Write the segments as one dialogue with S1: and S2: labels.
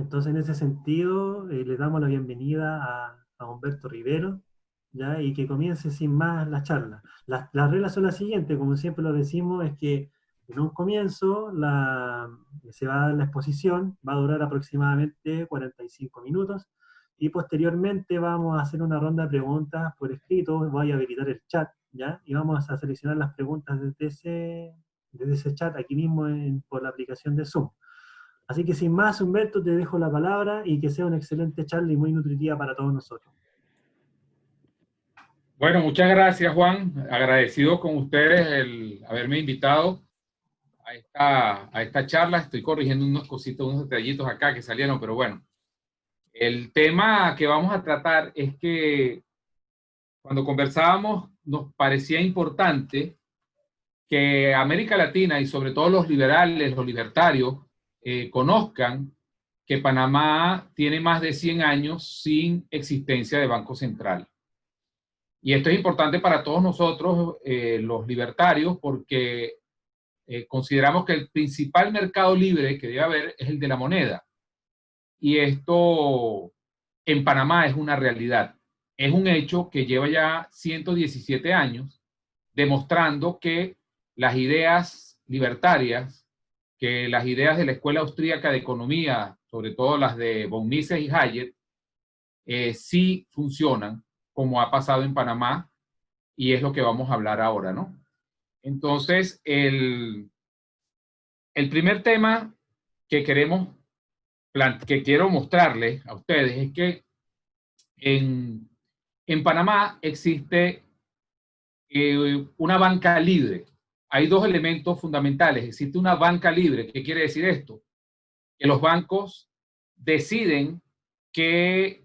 S1: Entonces, en ese sentido, le damos la bienvenida a Humberto Rivero, ¿ya? Y que comience sin más la charla. Las reglas son las siguientes, como siempre lo decimos, es que en un comienzo se va a dar la exposición, va a durar aproximadamente 45 minutos, y posteriormente vamos a hacer una ronda de preguntas por escrito, voy a habilitar el chat, ¿ya? Y vamos a seleccionar las preguntas desde ese chat aquí mismo por la aplicación de Zoom. Así que sin más, Humberto, te dejo la palabra y que sea una excelente charla y muy nutritiva para todos nosotros.
S2: Bueno, muchas gracias, Juan. Agradecido con ustedes el haberme invitado a esta charla. Estoy corrigiendo unos cositos, unos detallitos acá que salieron, pero bueno. El tema que vamos a tratar es que cuando conversábamos nos parecía importante que América Latina y sobre todo los liberales, los libertarios, conozcan que Panamá tiene más de 100 años sin existencia de Banco Central. Y esto es importante para todos nosotros, los libertarios, porque consideramos que el principal mercado libre que debe haber es el de la moneda. Y esto en Panamá es una realidad. Es un hecho que lleva ya 117 años demostrando que las ideas libertarias, que las ideas de la Escuela Austríaca de Economía, sobre todo las de von Mises y Hayek, sí funcionan, como ha pasado en Panamá, y es lo que vamos a hablar ahora, ¿no? Entonces, el primer tema que que quiero mostrarles a ustedes es que en Panamá existe una banca libre. Hay dos elementos fundamentales. Existe una banca libre. ¿Qué quiere decir esto? Que los bancos deciden qué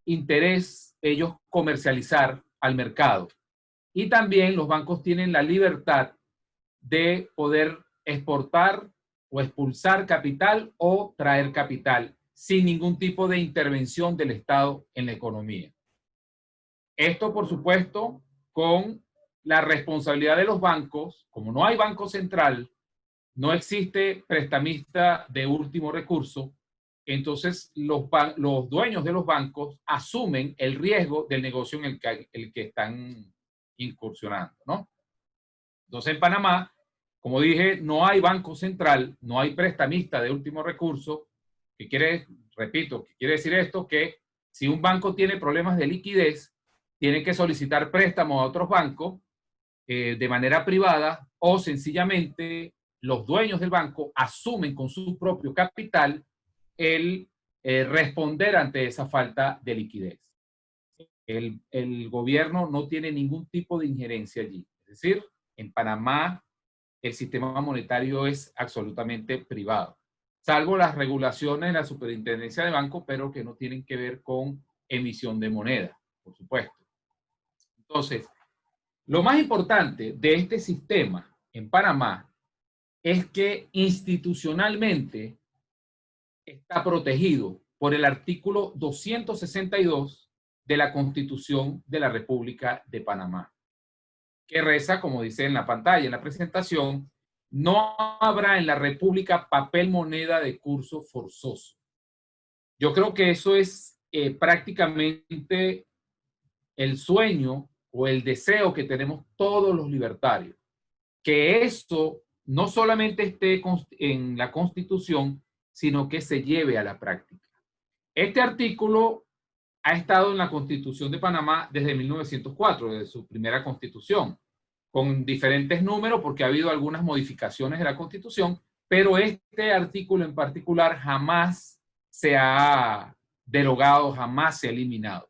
S2: interés ellos comercializar al mercado. Y también los bancos tienen la libertad de poder exportar o expulsar capital o traer capital sin ningún tipo de intervención del Estado en la economía. Esto, por supuesto, con la responsabilidad de los bancos. Como no hay banco central, no existe prestamista de último recurso, entonces los dueños de los bancos asumen el riesgo del negocio en el que están incursionando, ¿no? Entonces en Panamá, como dije, no hay banco central, no hay prestamista de último recurso, repito, ¿qué quiere decir esto? Que si un banco tiene problemas de liquidez, tiene que solicitar préstamos a otros bancos de manera privada, o sencillamente los dueños del banco asumen con su propio capital el responder ante esa falta de liquidez. El gobierno no tiene ningún tipo de injerencia allí. Es decir, en Panamá el sistema monetario es absolutamente privado, salvo las regulaciones de la superintendencia de bancos, pero que no tienen que ver con emisión de moneda, por supuesto. Entonces, lo más importante de este sistema en Panamá es que institucionalmente está protegido por el artículo 262 de la Constitución de la República de Panamá, que reza, como dice en la pantalla, en la presentación: no habrá en la República papel moneda de curso forzoso. Yo creo que eso es prácticamente el sueño o el deseo que tenemos todos los libertarios, que eso no solamente esté en la Constitución, sino que se lleve a la práctica. Este artículo ha estado en la Constitución de Panamá desde 1904, desde su primera Constitución, con diferentes números porque ha habido algunas modificaciones de la Constitución, pero este artículo en particular jamás se ha derogado, jamás se ha eliminado.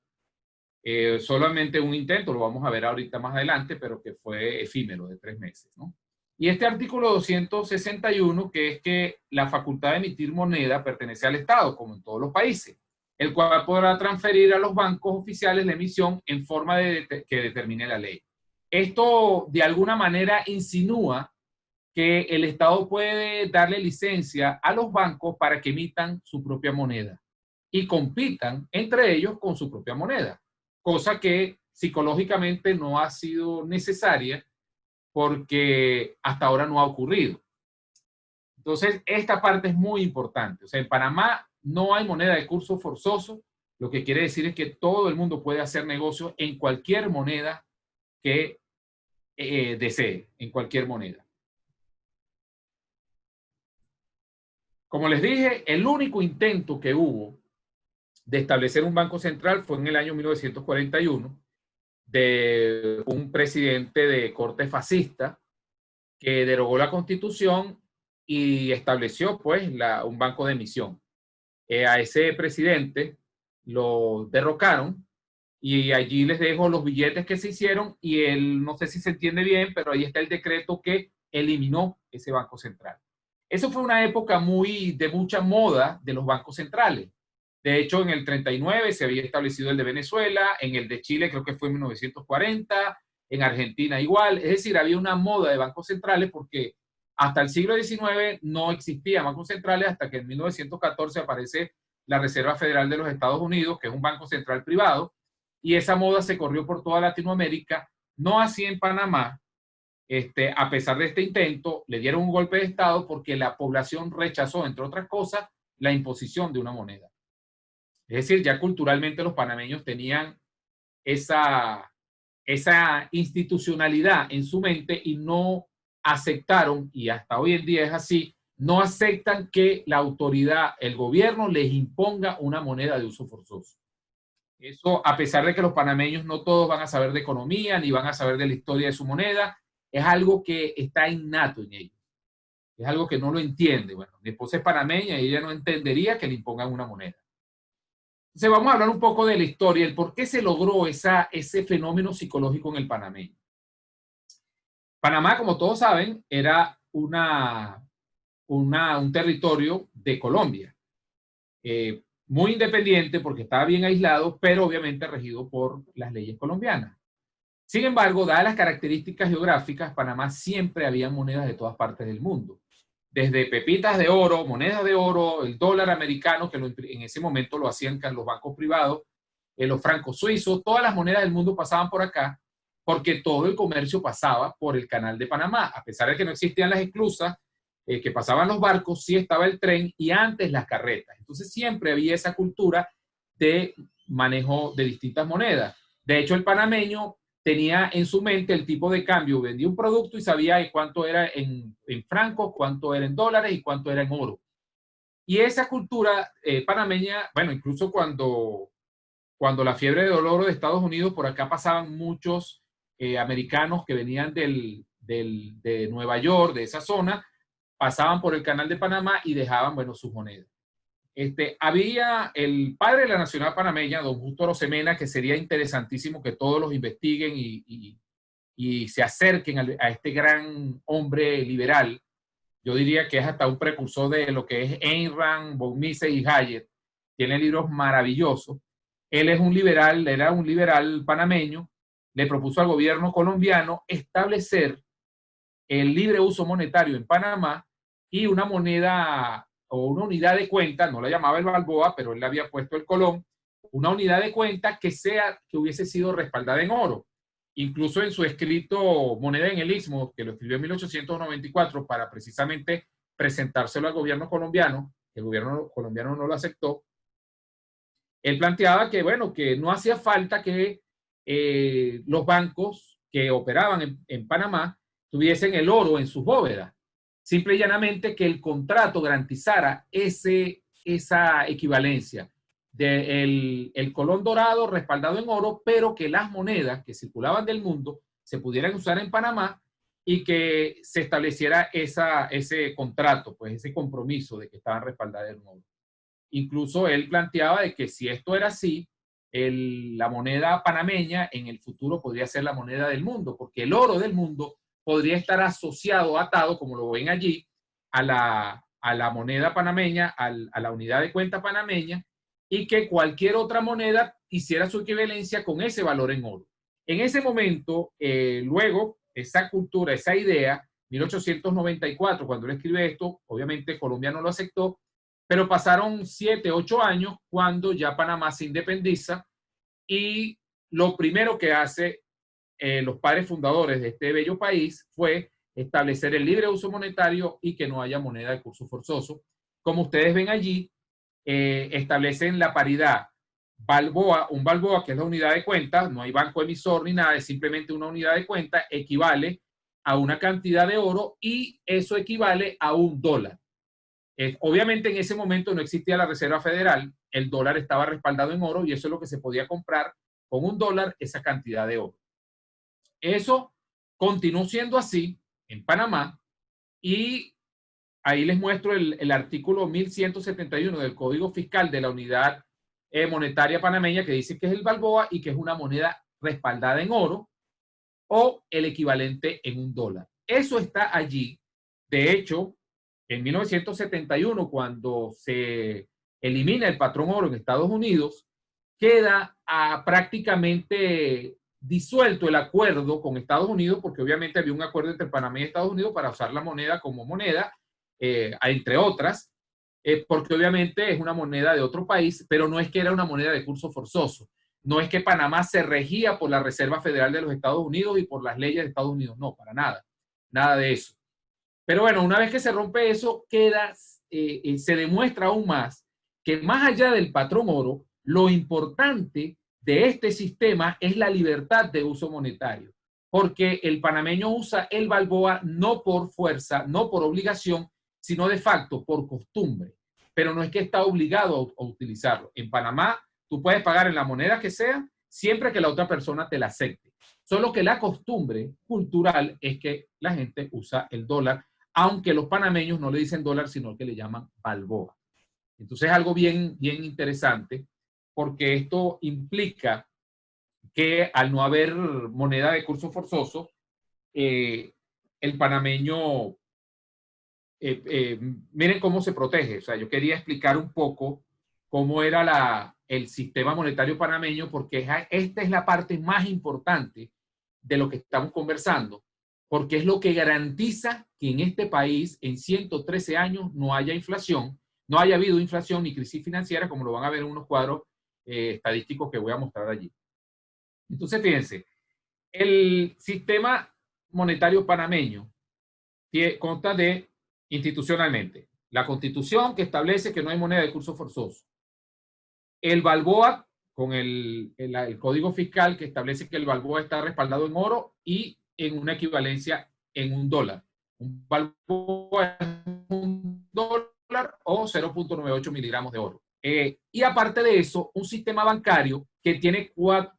S2: Solamente un intento, lo vamos a ver ahorita más adelante, pero que fue efímero, de 3 meses, ¿no? Y este artículo 261, que es que la facultad de emitir moneda pertenece al Estado, como en todos los países, el cual podrá transferir a los bancos oficiales la emisión en forma que determine la ley. Esto, de alguna manera, insinúa que el Estado puede darle licencia a los bancos para que emitan su propia moneda y compitan entre ellos con su propia moneda, cosa que psicológicamente no ha sido necesaria porque hasta ahora no ha ocurrido. Entonces, esta parte es muy importante. O sea, en Panamá no hay moneda de curso forzoso, lo que quiere decir es que todo el mundo puede hacer negocios en cualquier moneda que desee, en cualquier moneda. Como les dije, el único intento que hubo de establecer un banco central fue en el año 1941 de un presidente de corte fascista que derogó la Constitución y estableció pues un banco de emisión. A ese presidente lo derrocaron y allí les dejo los billetes que se hicieron y él, no sé si se entiende bien, pero ahí está el decreto que eliminó ese banco central. Eso fue una época de mucha moda de los bancos centrales. De hecho, en el 39 se había establecido el de Venezuela, en el de Chile creo que fue en 1940, en Argentina igual. Es decir, había una moda de bancos centrales porque hasta el siglo XIX no existían bancos centrales hasta que en 1914 aparece la Reserva Federal de los Estados Unidos, que es un banco central privado, y esa moda se corrió por toda Latinoamérica, no así en Panamá. A pesar de este intento, le dieron un golpe de Estado porque la población rechazó, entre otras cosas, la imposición de una moneda. Es decir, ya culturalmente los panameños tenían esa institucionalidad en su mente y no aceptaron, y hasta hoy en día es así, no aceptan que la autoridad, el gobierno, les imponga una moneda de uso forzoso. Eso, a pesar de que los panameños no todos van a saber de economía, ni van a saber de la historia de su moneda, es algo que está innato en ellos. Es algo que no lo entiende. Bueno, mi esposa es panameña y ella no entendería que le impongan una moneda. Entonces vamos a hablar un poco de la historia, el por qué se logró ese fenómeno psicológico en el panameño. Panamá, como todos saben, era un territorio de Colombia. Muy independiente porque estaba bien aislado, pero obviamente regido por las leyes colombianas. Sin embargo, dadas las características geográficas, Panamá siempre había monedas de todas partes del mundo. Desde pepitas de oro, monedas de oro, el dólar americano, que en ese momento lo hacían los bancos privados, los francos suizos, todas las monedas del mundo pasaban por acá, porque todo el comercio pasaba por el canal de Panamá. A pesar de que no existían las esclusas, que pasaban los barcos, sí estaba el tren y antes las carretas. Entonces siempre había esa cultura de manejo de distintas monedas. De hecho, el panameño tenía en su mente el tipo de cambio, vendía un producto y sabía cuánto era en francos, cuánto era en dólares y cuánto era en oro. Y esa cultura panameña, bueno, incluso cuando la fiebre del oro de Estados Unidos, por acá pasaban muchos americanos que venían de Nueva York, de esa zona, pasaban por el canal de Panamá y dejaban, bueno, sus monedas. Había el padre de la nacional panameña, don Justo Arosemena, que sería interesantísimo que todos los investiguen y se acerquen a este gran hombre liberal. Yo diría que es hasta un precursor de lo que es Ayn Rand, von Mises y Hayek. Tiene libros maravillosos. Él es un liberal, era un liberal panameño. Le propuso al gobierno colombiano establecer el libre uso monetario en Panamá y una moneda o una unidad de cuenta, no la llamaba el Balboa, pero él le había puesto el Colón, una unidad de cuenta que hubiese sido respaldada en oro. Incluso en su escrito Moneda en el Istmo, que lo escribió en 1894 para precisamente presentárselo al gobierno colombiano, el gobierno colombiano no lo aceptó, él planteaba que, bueno, que no hacía falta que los bancos que operaban en Panamá tuviesen el oro en sus bóvedas. Simple y llanamente que el contrato garantizara esa equivalencia del el colón dorado respaldado en oro, pero que las monedas que circulaban del mundo se pudieran usar en Panamá y que se estableciera ese contrato, pues ese compromiso de que estaban respaldadas en oro. Incluso él planteaba de que si esto era así, la moneda panameña en el futuro podría ser la moneda del mundo, porque el oro del mundo podría estar asociado, atado, como lo ven allí, a la moneda panameña, a la unidad de cuenta panameña, y que cualquier otra moneda hiciera su equivalencia con ese valor en oro. En ese momento, luego, esa cultura, esa idea, 1894, cuando él escribe esto, obviamente Colombia no lo aceptó, pero pasaron 7, 8 años cuando ya Panamá se independiza y lo primero que hace los padres fundadores de este bello país fue establecer el libre uso monetario y que no haya moneda de curso forzoso. Como ustedes ven allí, establecen la paridad Balboa, un Balboa, que es la unidad de cuenta, no hay banco emisor ni nada, es simplemente una unidad de cuenta, equivale a una cantidad de oro y eso equivale a $1. Obviamente en ese momento no existía la Reserva Federal, el dólar estaba respaldado en oro y eso es lo que se podía comprar con $1, esa cantidad de oro. Eso continuó siendo así en Panamá y ahí les muestro el artículo 1171 del Código Fiscal de la Unidad Monetaria Panameña que dice que es el Balboa y que es una moneda respaldada en oro o el equivalente en $1. Eso está allí. De hecho, en 1971, cuando se elimina el patrón oro en Estados Unidos, queda prácticamente disuelto el acuerdo con Estados Unidos, porque obviamente había un acuerdo entre Panamá y Estados Unidos para usar la moneda como moneda, entre otras, porque obviamente es una moneda de otro país, pero no es que era una moneda de curso forzoso. No es que Panamá se regía por la Reserva Federal de los Estados Unidos y por las leyes de Estados Unidos. No, para nada. Nada de eso. Pero bueno, una vez que se rompe eso, se demuestra aún más que más allá del patrón oro, lo importante de este sistema es la libertad de uso monetario. Porque el panameño usa el Balboa no por fuerza, no por obligación, sino de facto, por costumbre. Pero no es que está obligado a utilizarlo. En Panamá, tú puedes pagar en la moneda que sea, siempre que la otra persona te la acepte. Solo que la costumbre cultural es que la gente usa el dólar, aunque los panameños no le dicen dólar, sino que le llaman Balboa. Entonces es algo bien, bien interesante, porque esto implica que al no haber moneda de curso forzoso, el panameño, miren cómo se protege. O sea, yo quería explicar un poco cómo era el sistema monetario panameño, porque esta es la parte más importante de lo que estamos conversando, porque es lo que garantiza que en este país, en 113 años, no haya inflación, no haya habido inflación ni crisis financiera, como lo van a ver en unos cuadros estadísticos que voy a mostrar allí. Entonces, fíjense, el sistema monetario panameño consta de, institucionalmente, la Constitución que establece que no hay moneda de curso forzoso, el Balboa con el Código Fiscal que establece que el Balboa está respaldado en oro y en una equivalencia en $1. Un Balboa es $1 o 0.98 miligramos de oro. Y aparte de eso, un sistema bancario que tiene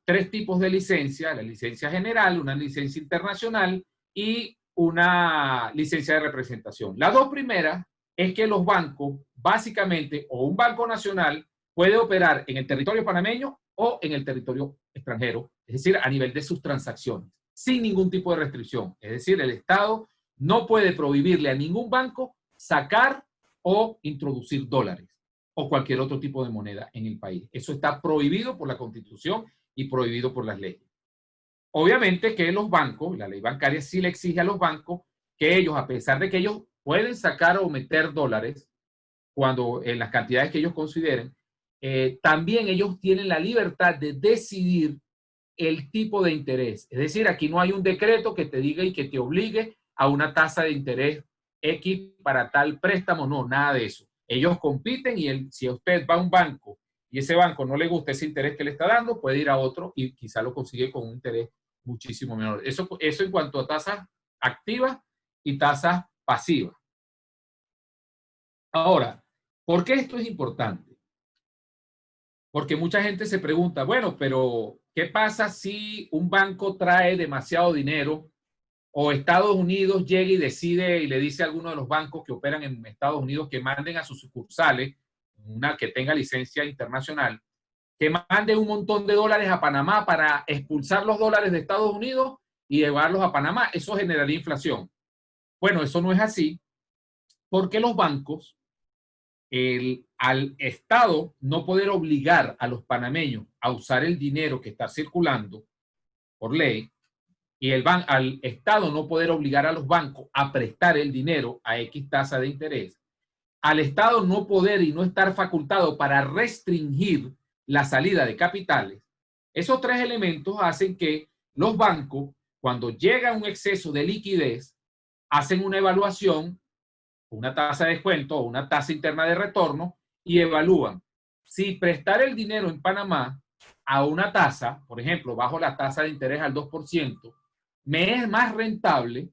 S2: tres tipos de licencia: la licencia general, una licencia internacional y una licencia de representación. Las dos primeras es que los bancos, básicamente, o un banco nacional, puede operar en el territorio panameño o en el territorio extranjero, es decir, a nivel de sus transacciones, sin ningún tipo de restricción. Es decir, el Estado no puede prohibirle a ningún banco sacar o introducir dólares o cualquier otro tipo de moneda en el país. Eso está prohibido por la Constitución y prohibido por las leyes. Obviamente que los bancos, la ley bancaria sí le exige a los bancos que ellos, a pesar de que ellos pueden sacar o meter dólares cuando en las cantidades que ellos consideren, también ellos tienen la libertad de decidir el tipo de interés. Es decir, aquí no hay un decreto que te diga y que te obligue a una tasa de interés X para tal préstamo, no, nada de eso. Ellos compiten y si usted va a un banco y ese banco no le gusta ese interés que le está dando, puede ir a otro y quizá lo consigue con un interés muchísimo menor. Eso en cuanto a tasas activas y tasas pasivas. Ahora, ¿por qué esto es importante? Porque mucha gente se pregunta, bueno, pero ¿qué pasa si un banco trae demasiado dinero o Estados Unidos llega y decide y le dice a alguno de los bancos que operan en Estados Unidos que manden a sus sucursales, una que tenga licencia internacional, que mande un montón de dólares a Panamá para expulsar los dólares de Estados Unidos y llevarlos a Panamá? Eso generaría inflación. Bueno, eso no es así, porque los bancos, al Estado no poder obligar a los panameños a usar el dinero que está circulando por ley, y al Estado no poder obligar a los bancos a prestar el dinero a X tasa de interés, al Estado no poder y no estar facultado para restringir la salida de capitales, esos tres elementos hacen que los bancos, cuando llega un exceso de liquidez, hacen una evaluación, una tasa de descuento o una tasa interna de retorno y evalúan si prestar el dinero en Panamá a una tasa, por ejemplo, bajo la tasa de interés al 2%, me es más rentable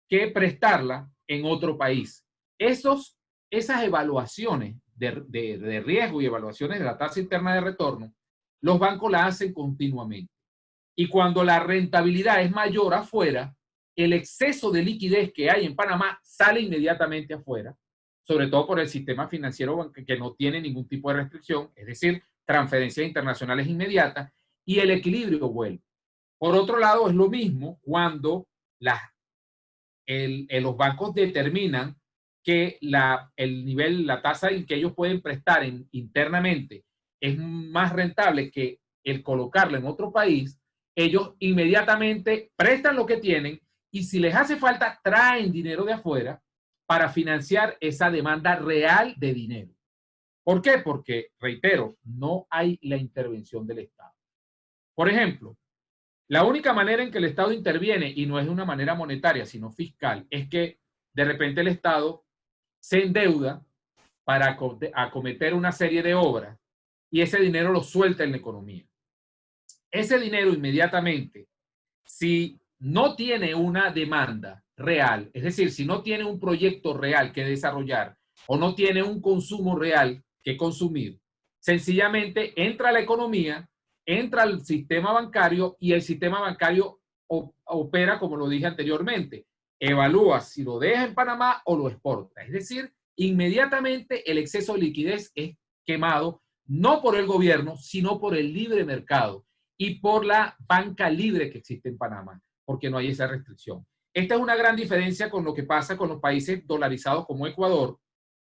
S2: que prestarla en otro país. Esas evaluaciones de riesgo y evaluaciones de la tasa interna de retorno, los bancos la hacen continuamente. Y cuando la rentabilidad es mayor afuera, el exceso de liquidez que hay en Panamá sale inmediatamente afuera, sobre todo por el sistema financiero que no tiene ningún tipo de restricción, es decir, transferencias internacionales inmediatas, y el equilibrio vuelve. Por otro lado, es lo mismo cuando los bancos determinan que el nivel, la tasa que ellos pueden prestar internamente es más rentable que el colocarla en otro país, ellos inmediatamente prestan lo que tienen y si les hace falta, traen dinero de afuera para financiar esa demanda real de dinero. ¿Por qué? Porque, reitero, no hay la intervención del Estado. Por ejemplo, la única manera en que el Estado interviene, y no es de una manera monetaria, sino fiscal, es que de repente el Estado se endeuda para acometer una serie de obras y ese dinero lo suelta en la economía. Ese dinero inmediatamente, si no tiene una demanda real, es decir, si no tiene un proyecto real que desarrollar o no tiene un consumo real que consumir, sencillamente entra a la economía, entra al sistema bancario y el sistema bancario opera como lo dije anteriormente, evalúa si lo deja en Panamá o lo exporta. Es decir, inmediatamente el exceso de liquidez es quemado no por el gobierno, sino por el libre mercado y por la banca libre que existe en Panamá, porque no hay esa restricción. Esta es una gran diferencia con lo que pasa con los países dolarizados como Ecuador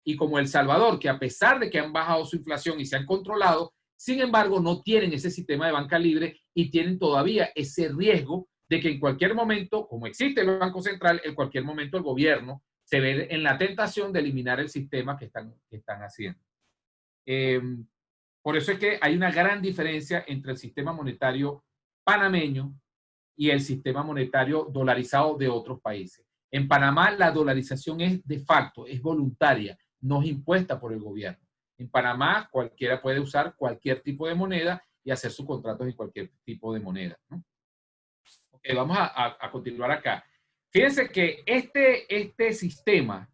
S2: y como El Salvador, que a pesar de que han bajado su inflación y se han controlado, sin embargo no tienen ese sistema de banca libre y tienen todavía ese riesgo de que en cualquier momento, como existe el Banco Central, en cualquier momento el gobierno se ve en la tentación de eliminar el sistema que están haciendo. Por eso es que hay una gran diferencia entre el sistema monetario panameño y el sistema monetario dolarizado de otros países. En Panamá la dolarización es de facto, es voluntaria, no es impuesta por el gobierno. En Panamá cualquiera puede usar cualquier tipo de moneda y hacer sus contratos en cualquier tipo de moneda, ¿no? Ok, vamos a continuar acá. Fíjense que este sistema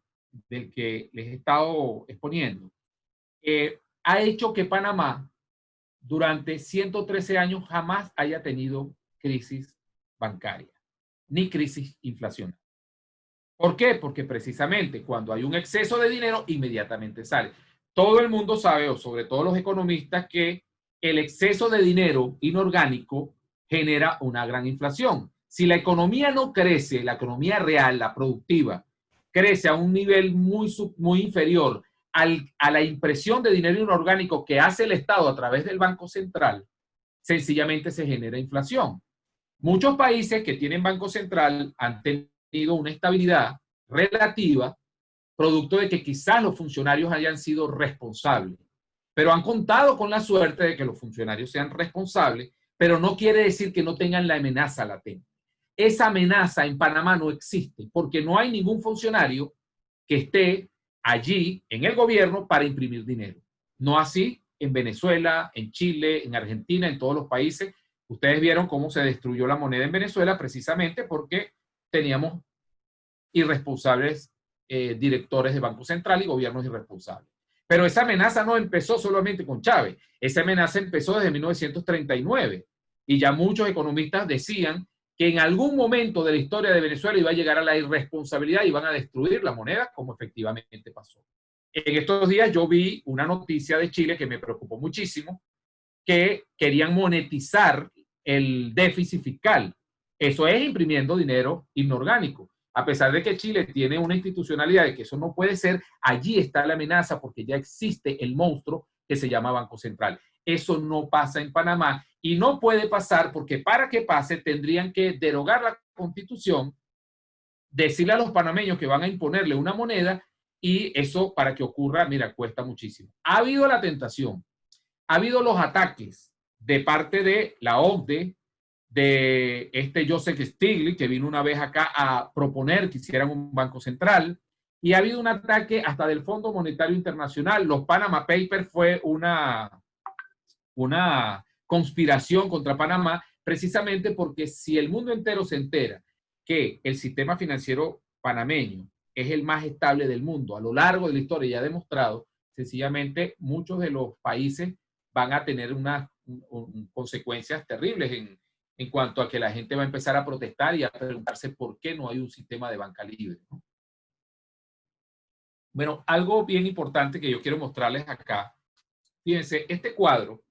S2: del que les he estado exponiendo ha hecho que Panamá durante 113 años jamás haya tenido crisis bancaria, ni crisis inflacionaria. ¿Por qué? Porque precisamente cuando hay un exceso de dinero, inmediatamente sale. Todo el mundo sabe, o sobre todo los economistas, que el exceso de dinero inorgánico genera una gran inflación. Si la economía no crece, la economía real, la productiva, crece a un nivel muy inferior a la impresión de dinero inorgánico que hace el Estado a través del Banco Central, sencillamente se genera inflación. Muchos países que tienen Banco Central han tenido una estabilidad relativa, producto de que quizás los funcionarios hayan sido responsables, pero han contado con la suerte de que los funcionarios sean responsables, pero no quiere decir que no tengan la amenaza latente. Esa amenaza en Panamá no existe, porque no hay ningún funcionario que esté allí en el gobierno para imprimir dinero. No así en Venezuela, en Chile, en Argentina, en todos los países. Ustedes vieron cómo se destruyó la moneda en Venezuela precisamente porque teníamos irresponsables directores de Banco Central y gobiernos irresponsables. Pero esa amenaza no empezó solamente con Chávez, esa amenaza empezó desde 1939 y ya muchos economistas decían que en algún momento de la historia de Venezuela iba a llegar a la irresponsabilidad y iban a destruir la moneda, como efectivamente pasó. En estos días yo vi una noticia de Chile que me preocupó muchísimo, que querían monetizar el déficit fiscal. Eso es imprimiendo dinero inorgánico. A pesar de que Chile tiene una institucionalidad de que eso no puede ser, allí está la amenaza porque ya existe el monstruo que se llama Banco Central. Eso no pasa en Panamá y no puede pasar porque para que pase tendrían que derogar la Constitución, decirle a los panameños que van a imponerle una moneda y eso para que ocurra, mira, cuesta muchísimo. Ha habido la tentación, ha habido los ataques de parte de la OCDE, de Joseph Stiglitz, que vino una vez acá a proponer que hicieran un banco central, Y ha habido un ataque hasta del Fondo Monetario Internacional. Los Panama Papers fue una conspiración contra Panamá, precisamente porque si el mundo entero se entera que el sistema financiero panameño es el más estable del mundo a lo largo de la historia y ha demostrado, sencillamente muchos de los países van a tener unas consecuencias terribles en cuanto a que la gente va a empezar a protestar y a preguntarse por qué no hay un sistema de banca libre, ¿no? Bueno, algo bien importante que yo quiero mostrarles acá. Fíjense, este cuadro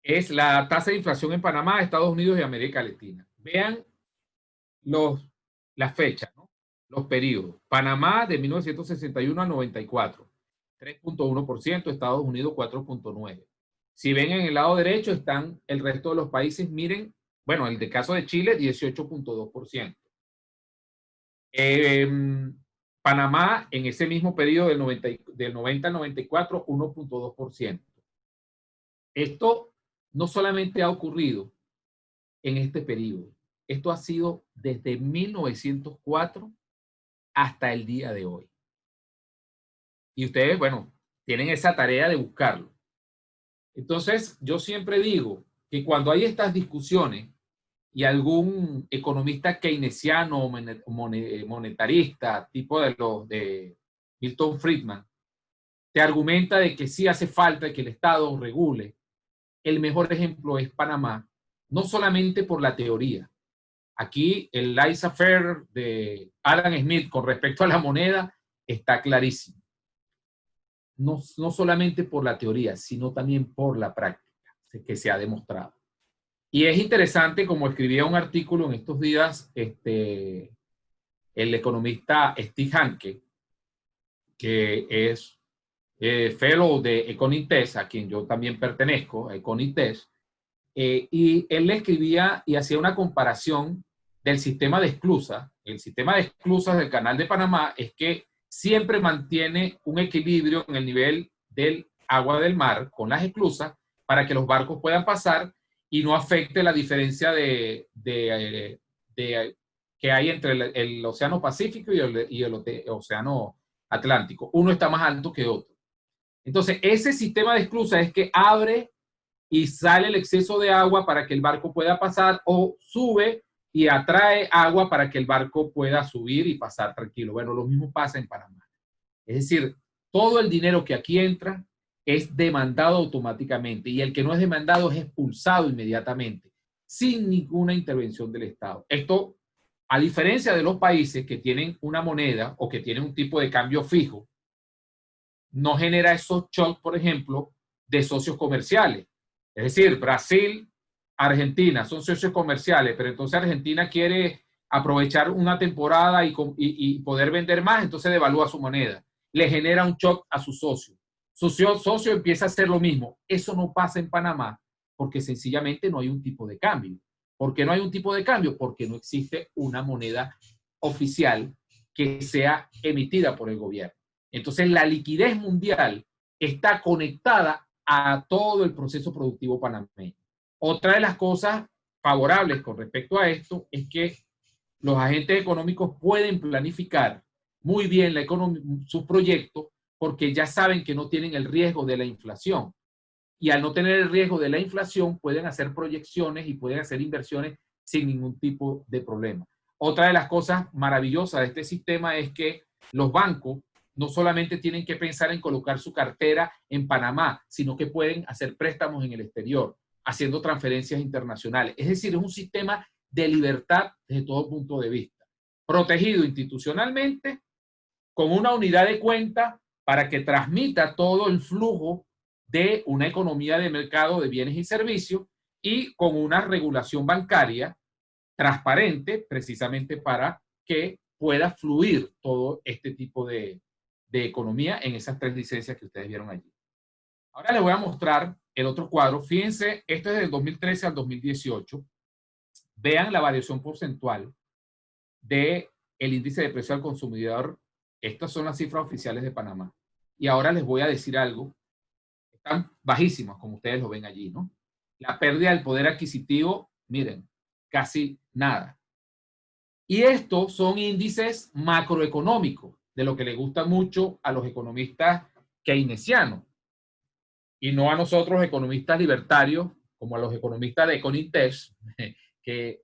S2: es la tasa de inflación en Panamá, Estados Unidos y América Latina. Vean las fechas, ¿no? Los periodos. Panamá de 1961 a 94, 3.1%, Estados Unidos 4.9%. Si ven en el lado derecho están el resto de los países, miren, bueno, el de caso de Chile, 18.2%. Panamá en ese mismo periodo del 90 al 94, 1.2%. Esto no solamente ha ocurrido en este periodo, esto ha sido desde 1904 hasta el día de hoy. Y ustedes, bueno, tienen esa tarea de buscarlo. Entonces, yo siempre digo que cuando hay estas discusiones y algún economista keynesiano o monetarista, tipo de los de Milton Friedman, te argumenta de que sí hace falta que el Estado regule, el mejor ejemplo es Panamá, no solamente por la teoría. Aquí el laissez-faire de Adam Smith con respecto a la moneda está clarísimo. No solamente por la teoría, sino también por la práctica, que se ha demostrado. Y es interesante, como escribía un artículo en estos días, el economista Steve Hanke, que es fellow de Econintes, a quien yo también pertenezco, a Econintes, y él le escribía y hacía una comparación del sistema de esclusas. El sistema de esclusas del Canal de Panamá es que siempre mantiene un equilibrio en el nivel del agua del mar con las esclusas para que los barcos puedan pasar y no afecte la diferencia que hay entre el Océano Pacífico y el Océano Atlántico. Uno está más alto que otro. Entonces, ese sistema de esclusas es que abre y sale el exceso de agua para que el barco pueda pasar, o sube y atrae agua para que el barco pueda subir y pasar tranquilo. Bueno, lo mismo pasa en Panamá. Es decir, todo el dinero que aquí entra es demandado automáticamente y el que no es demandado es expulsado inmediatamente, sin ninguna intervención del Estado. Esto, a diferencia de los países que tienen una moneda o que tienen un tipo de cambio fijo, no genera esos shocks, por ejemplo, de socios comerciales. Es decir, Brasil, Argentina son socios comerciales, pero entonces Argentina quiere aprovechar una temporada y poder vender más, entonces devalúa su moneda. Le genera un shock a su socio. Su socio empieza a hacer lo mismo. Eso no pasa en Panamá porque sencillamente no hay un tipo de cambio. ¿Por qué no hay un tipo de cambio? Porque no existe una moneda oficial que sea emitida por el gobierno. Entonces, la liquidez mundial está conectada a todo el proceso productivo panameño. Otra de las cosas favorables con respecto a esto es que los agentes económicos pueden planificar muy bien sus proyectos porque ya saben que no tienen el riesgo de la inflación. Y al no tener el riesgo de la inflación, pueden hacer proyecciones y pueden hacer inversiones sin ningún tipo de problema. Otra de las cosas maravillosas de este sistema es que los bancos no solamente tienen que pensar en colocar su cartera en Panamá, sino que pueden hacer préstamos en el exterior, haciendo transferencias internacionales. Es decir, es un sistema de libertad desde todo punto de vista, protegido institucionalmente, con una unidad de cuenta para que transmita todo el flujo de una economía de mercado de bienes y servicios y con una regulación bancaria transparente, precisamente para que pueda fluir todo este tipo de economía en esas 3 licencias que ustedes vieron allí. Ahora les voy a mostrar el otro cuadro. Fíjense, esto es del 2013 al 2018. Vean la variación porcentual del índice de precio al consumidor. Estas son las cifras oficiales de Panamá. Y ahora les voy a decir algo. Están bajísimas, como ustedes lo ven allí, ¿no? La pérdida del poder adquisitivo, miren, casi nada. Y estos son índices macroeconómicos. de lo que le gusta mucho a los economistas keynesianos y no a nosotros economistas libertarios, como a los economistas de Econintex, que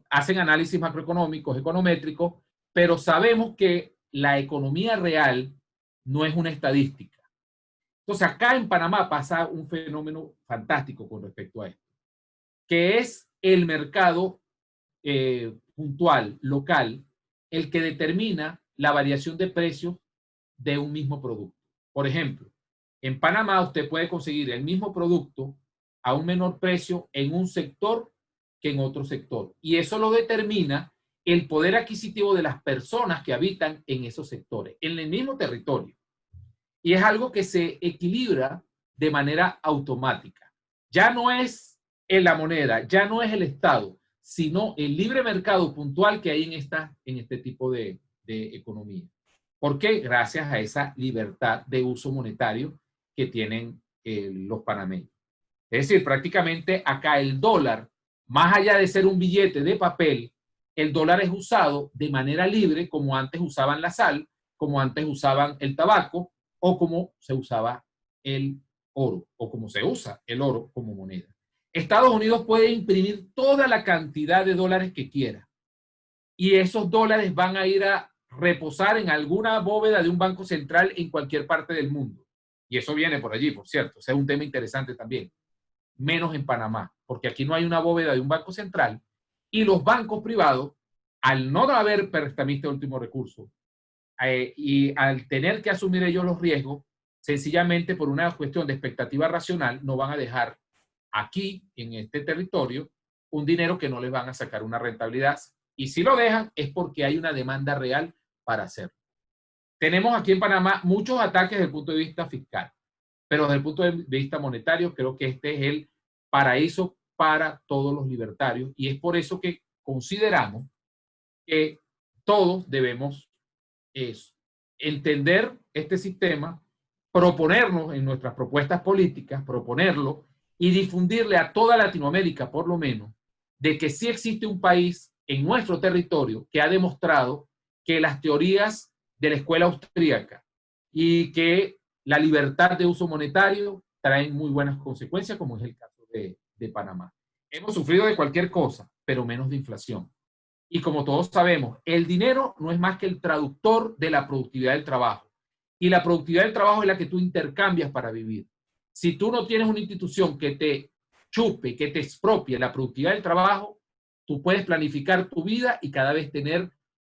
S2: hacen análisis macroeconómicos, econométricos, pero sabemos que la economía real no es una estadística. Entonces, acá en Panamá pasa un fenómeno fantástico con respecto a esto, que es el mercado puntual, local, el que determina la variación de precios de un mismo producto. Por ejemplo, en Panamá usted puede conseguir el mismo producto a un menor precio en un sector que en otro sector. Y eso lo determina el poder adquisitivo de las personas que habitan en esos sectores, en el mismo territorio. Y es algo que se equilibra de manera automática. Ya no es en la moneda, ya no es el Estado, sino el libre mercado puntual que hay en este tipo de economía. ¿Por qué? Gracias a esa libertad de uso monetario que tienen los panameños. Es decir, prácticamente acá el dólar, más allá de ser un billete de papel, el dólar es usado de manera libre, como antes usaban la sal, como antes usaban el tabaco, o como se usaba el oro, o como se usa el oro como moneda. Estados Unidos puede imprimir toda la cantidad de dólares que quiera, y esos dólares van a ir a reposar en alguna bóveda de un banco central en cualquier parte del mundo. Y eso viene por allí, por cierto. Ese es un tema interesante también. Menos en Panamá, porque aquí no hay una bóveda de un banco central y los bancos privados, al no haber prestamista de último recurso y al tener que asumir ellos los riesgos, sencillamente por una cuestión de expectativa racional, no van a dejar aquí, en este territorio, un dinero que no les van a sacar una rentabilidad. Y si lo dejan es porque hay una demanda real para hacerlo. Tenemos aquí en Panamá muchos ataques desde el punto de vista fiscal, pero desde el punto de vista monetario creo que este es el paraíso para todos los libertarios y es por eso que consideramos que todos debemos entender este sistema, proponernos en nuestras propuestas políticas, proponerlo y difundirle a toda Latinoamérica, por lo menos, de que sí existe un país en nuestro territorio que ha demostrado que las teorías de la escuela austríaca y que la libertad de uso monetario traen muy buenas consecuencias, como es el caso de Panamá. Hemos sufrido de cualquier cosa, pero menos de inflación. Y como todos sabemos, el dinero no es más que el traductor de la productividad del trabajo. Y la productividad del trabajo es la que tú intercambias para vivir. Si tú no tienes una institución que te chupe, que te expropie la productividad del trabajo, tú puedes planificar tu vida y cada vez tener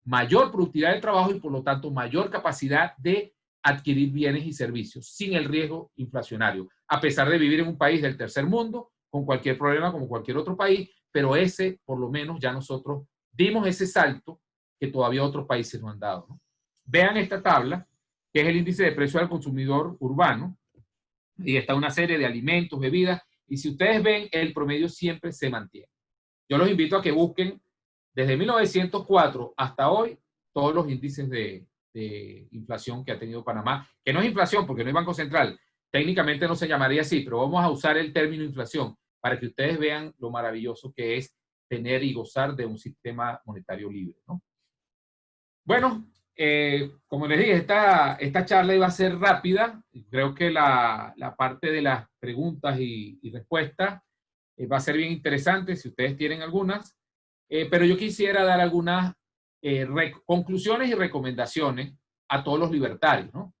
S2: mayor productividad del trabajo y por lo tanto mayor capacidad de adquirir bienes y servicios sin el riesgo inflacionario, a pesar de vivir en un país del tercer mundo, con cualquier problema como cualquier otro país, pero ese por lo menos ya nosotros dimos ese salto que todavía otros países no han dado, ¿no? Vean esta tabla, que es el índice de precio al consumidor urbano, y está una serie de alimentos, bebidas, y si ustedes ven, el promedio siempre se mantiene. Yo los invito a que busquen desde 1904 hasta hoy todos los índices de inflación que ha tenido Panamá, que no es inflación porque no hay Banco Central, técnicamente no se llamaría así, pero vamos a usar el término inflación para que ustedes vean lo maravilloso que es tener y gozar de un sistema monetario libre, ¿no? Bueno, como les dije, esta charla iba a ser rápida. Creo que la parte de las preguntas y respuestas va a ser bien interesante si ustedes tienen algunas. Pero yo quisiera dar algunas conclusiones y recomendaciones a todos los libertarios, ¿no?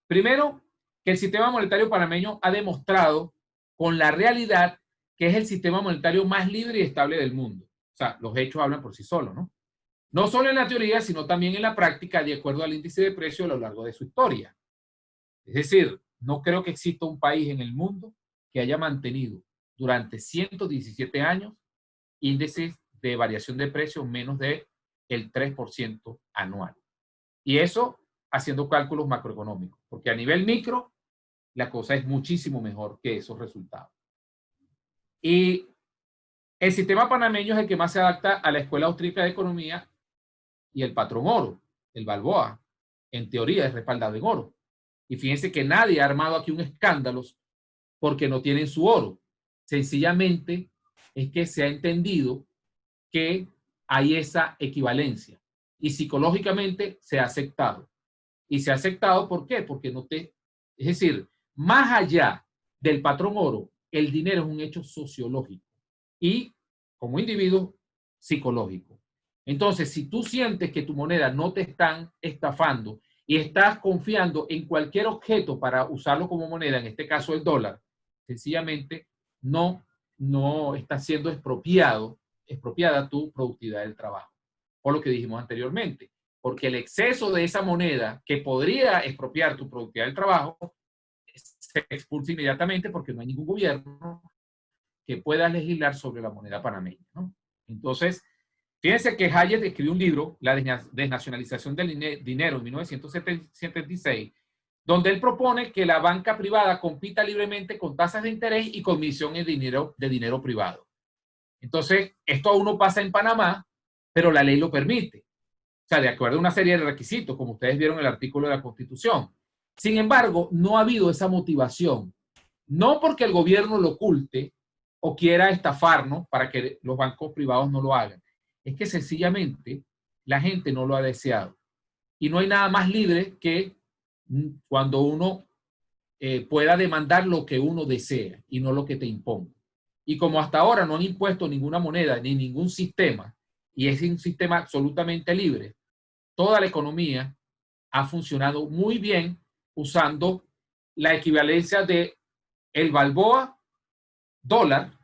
S2: Primero, que el sistema monetario panameño ha demostrado con la realidad que es el sistema monetario más libre y estable del mundo. O sea, los hechos hablan por sí solos, ¿no? No solo en la teoría, sino también en la práctica, de acuerdo al índice de precio a lo largo de su historia. Es decir, no creo que exista un país en el mundo que haya mantenido durante 117 años índices de variación de precios menos del 3% anual. Y eso haciendo cálculos macroeconómicos, porque a nivel micro la cosa es muchísimo mejor que esos resultados. Y el sistema panameño es el que más se adapta a la Escuela Austríaca de Economía y el patrón oro, el Balboa, en teoría es respaldado en oro. Y fíjense que nadie ha armado aquí un escándalo porque no tienen su oro. Sencillamente es que se ha entendido que hay esa equivalencia y psicológicamente se ha aceptado. Y se ha aceptado, ¿por qué? Porque no te... Es decir, más allá del patrón oro, el dinero es un hecho sociológico y, como individuo, psicológico. Entonces, si tú sientes que tu moneda no te están estafando y estás confiando en cualquier objeto para usarlo como moneda, en este caso el dólar, sencillamente no está siendo expropiada tu productividad del trabajo. Por lo que dijimos anteriormente, porque el exceso de esa moneda que podría expropiar tu productividad del trabajo se expulsa inmediatamente porque no hay ningún gobierno que pueda legislar sobre la moneda panameña, ¿no? Entonces, fíjense que Hayek escribió un libro, La desnacionalización del dinero, en 1976, donde él propone que la banca privada compita libremente con tasas de interés y comisión de dinero privado. Entonces, esto aún no pasa en Panamá, pero la ley lo permite. O sea, de acuerdo a una serie de requisitos, como ustedes vieron en el artículo de la Constitución. Sin embargo, no ha habido esa motivación. No porque el gobierno lo oculte o quiera estafarnos para que los bancos privados no lo hagan. Es que sencillamente la gente no lo ha deseado. Y no hay nada más libre que cuando uno pueda demandar lo que uno desea y no lo que te imponga. Y como hasta ahora no han impuesto ninguna moneda ni ningún sistema, y es un sistema absolutamente libre, toda la economía ha funcionado muy bien usando la equivalencia de el balboa dólar,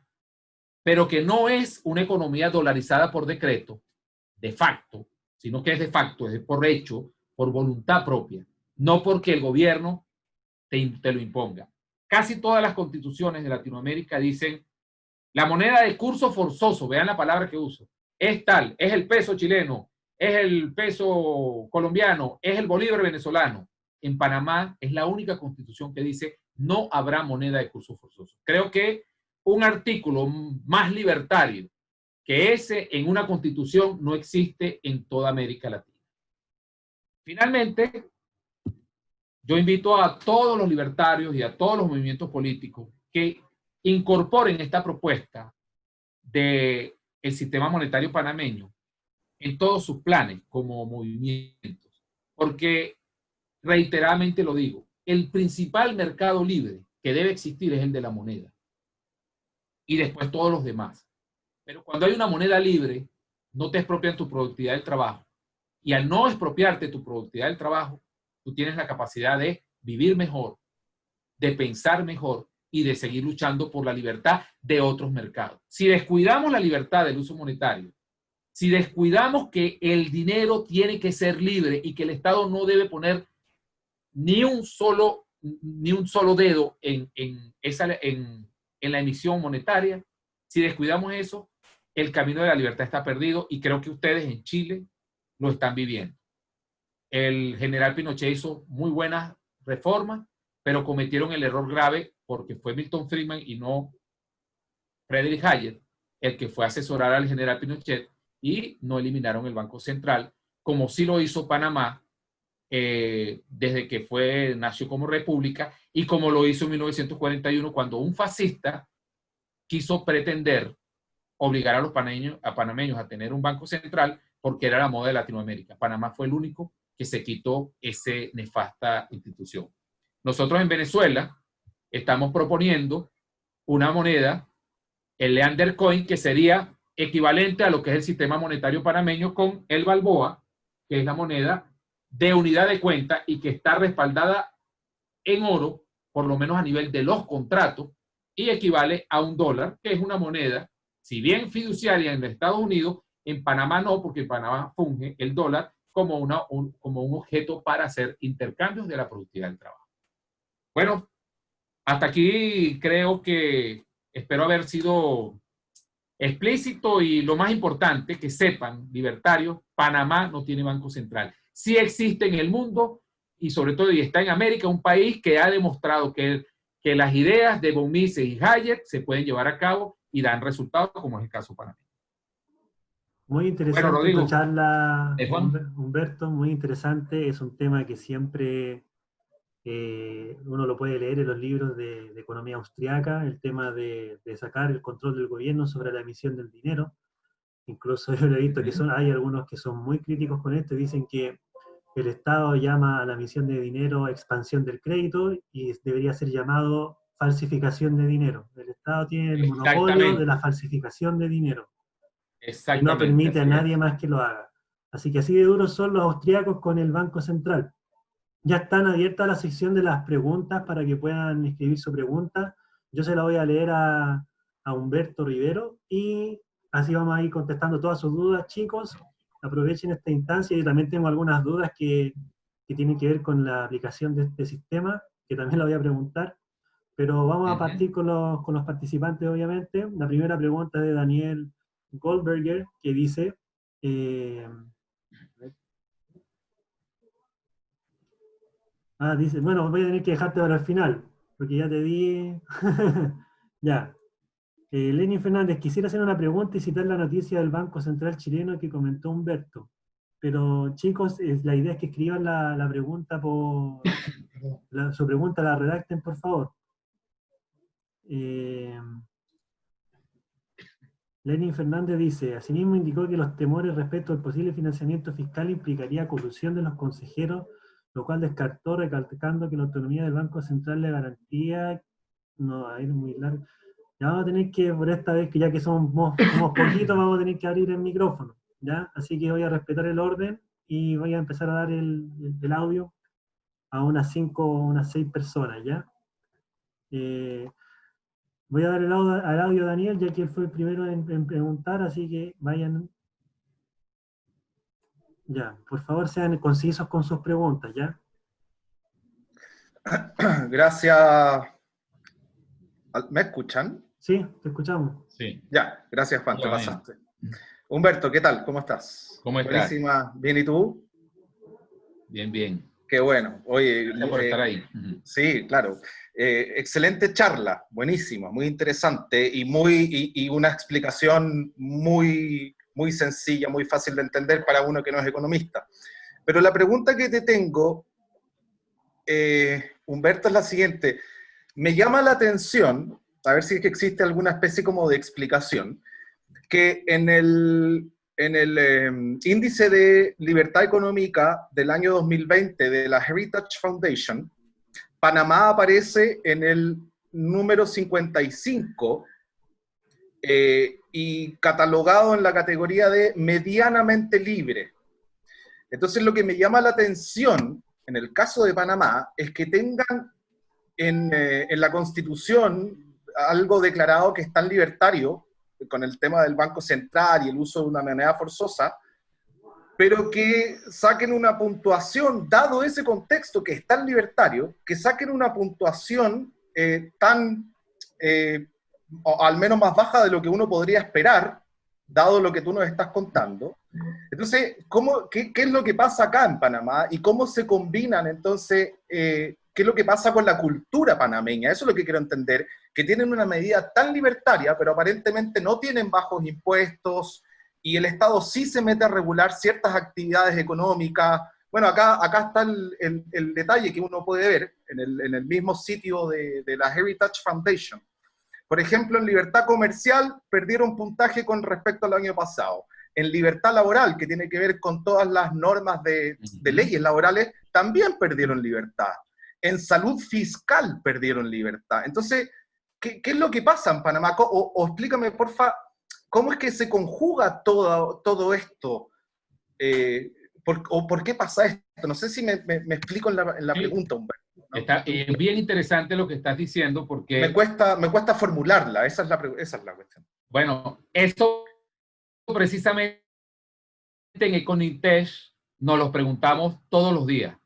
S2: pero que no es una economía dolarizada por decreto, de facto, sino que es de facto, es por hecho, por voluntad propia, no porque el gobierno te lo imponga. Casi todas las constituciones de Latinoamérica dicen la moneda de curso forzoso, vean la palabra que uso, es tal, es el peso chileno, es el peso colombiano, es el bolívar venezolano. En Panamá es la única constitución que dice no habrá moneda de curso forzoso. Creo que un artículo más libertario que ese en una constitución no existe en toda América Latina. Finalmente, yo invito a todos los libertarios y a todos los movimientos políticos que incorporen esta propuesta del sistema monetario panameño en todos sus planes como movimientos. Porque, reiteradamente lo digo, el principal mercado libre que debe existir es el de la moneda. Y después todos los demás. Pero cuando hay una moneda libre, no te expropian tu productividad del trabajo. Y al no expropiarte tu productividad del trabajo, tú tienes la capacidad de vivir mejor, de pensar mejor y de seguir luchando por la libertad de otros mercados. Si descuidamos la libertad del uso monetario, si descuidamos que el dinero tiene que ser libre y que el Estado no debe poner ni un solo dedo en la emisión monetaria, si descuidamos eso, el camino de la libertad está perdido y creo que ustedes en Chile lo están viviendo. El general Pinochet hizo muy buenas reformas, pero cometieron el error grave porque fue Milton Friedman y no Friedrich Hayek el que fue a asesorar al general Pinochet y no eliminaron el Banco Central, como sí lo hizo Panamá desde que nació como república y como lo hizo en 1941 cuando un fascista quiso pretender obligar a los panameños a tener un banco central porque era la moda de Latinoamérica. Panamá fue el único que se quitó esa nefasta institución. Nosotros en Venezuela estamos proponiendo una moneda, el Leander Coin, que sería equivalente a lo que es el sistema monetario panameño con el Balboa, que es la moneda de unidad de cuenta y que está respaldada en oro, por lo menos a nivel de los contratos, y equivale a $1, que es una moneda, si bien fiduciaria en Estados Unidos, en Panamá no, porque en Panamá funge el dólar como un objeto para hacer intercambios de la productividad del trabajo. Bueno, hasta aquí creo que espero haber sido explícito y lo más importante, que sepan, libertarios, Panamá no tiene banco central. Sí existe en el mundo y sobre todo y está en América, un país que ha demostrado que las ideas de von Mises y Hayek se pueden llevar a cabo y dan resultados, como es el caso panameño.
S1: Muy
S2: Bueno,
S1: interesante tu
S2: Rodrigo,
S1: charla,
S2: Juan.
S1: Humberto, muy interesante. Es un tema que siempre uno lo puede leer en los libros de economía austriaca, el tema de sacar el control del gobierno sobre la emisión del dinero. Incluso yo he visto que hay algunos que son muy críticos con esto y dicen que el Estado llama a la emisión de dinero expansión del crédito y debería ser llamado falsificación de dinero. El Estado tiene el monopolio de la falsificación de dinero y no permite a nadie más que lo haga. Así que así de duros son los austríacos con el Banco Central. Ya están abiertas la sección de las preguntas para que puedan escribir su pregunta. Yo se la voy a leer a Humberto Rivero y así vamos a ir contestando todas sus dudas, chicos. Aprovechen esta instancia. Yo también tengo algunas dudas que tienen que ver con la aplicación de este sistema, que también la voy a preguntar. Pero vamos a partir con los participantes, obviamente. La primera pregunta es de Daniel Goldberger, que dice... dice, bueno, voy a tener que dejarte para el final, porque ya te di... ya. Lenin Fernández, quisiera hacer una pregunta y citar la noticia del Banco Central chileno que comentó Humberto. Pero chicos, la idea es que escriban la pregunta su pregunta la redacten, por favor. Lenin Fernández dice, asimismo indicó que los temores respecto al posible financiamiento fiscal implicaría colusión de los consejeros, lo cual descartó recalcando que la autonomía del Banco Central le garantía... No, ahí es muy largo. Ya vamos a tener que, por esta vez, que ya que somos poquitos, vamos a tener que abrir el micrófono, ¿ya? Así que voy a respetar el orden y voy a empezar a dar el audio a unas 5 o unas 6 personas, ¿ya? Voy a dar el audio a Daniel, ya que él fue el primero en preguntar, así que vayan. Ya, por favor sean concisos con sus preguntas, ¿ya?
S3: Gracias. ¿Me escuchan?
S1: Sí, te escuchamos.
S3: Sí. Ya, gracias Juan, te pasaste. Humberto, ¿qué tal? ¿Cómo estás?
S2: ¿Cómo estás?
S3: Buenísima. ¿Bien y tú?
S2: Bien, bien.
S3: Qué bueno. Oye,
S2: gracias por estar ahí.
S3: Sí, claro. Excelente charla, buenísima, muy interesante y una explicación muy sencilla, muy fácil de entender para uno que no es economista. Pero la pregunta que te tengo, Humberto, es la siguiente. Me llama la atención, a ver si es que existe alguna especie como de explicación, que en el índice de libertad económica del año 2020 de la Heritage Foundation, Panamá aparece en el número 55 y catalogado en la categoría de medianamente libre. Entonces lo que me llama la atención en el caso de Panamá es que tengan en la Constitución algo declarado que es tan libertario con el tema del Banco Central y el uso de una moneda forzosa, pero que saquen una puntuación, dado ese contexto que es tan libertario, que saquen una puntuación o al menos más baja de lo que uno podría esperar, dado lo que tú nos estás contando. Entonces, qué es lo que pasa acá en Panamá y cómo se combinan entonces... ¿Qué es lo que pasa con la cultura panameña? Eso es lo que quiero entender, que tienen una medida tan libertaria, pero aparentemente no tienen bajos impuestos, y el Estado sí se mete a regular ciertas actividades económicas. Bueno, acá está el detalle que uno puede ver en el mismo sitio de la Heritage Foundation. Por ejemplo, en libertad comercial perdieron puntaje con respecto al año pasado. En libertad laboral, que tiene que ver con todas las normas de leyes laborales, también perdieron libertad. En salud fiscal perdieron libertad. Entonces, ¿qué es lo que pasa en Panamá? O explícame, porfa, ¿cómo es que se conjuga todo esto? ¿Por qué pasa esto? No sé si me explico en la pregunta, Humberto, ¿no?
S2: Está bien interesante lo que estás diciendo porque...
S3: Me cuesta formularla, esa es la cuestión.
S2: Bueno, esto precisamente en Econintech nos lo preguntamos todos los días.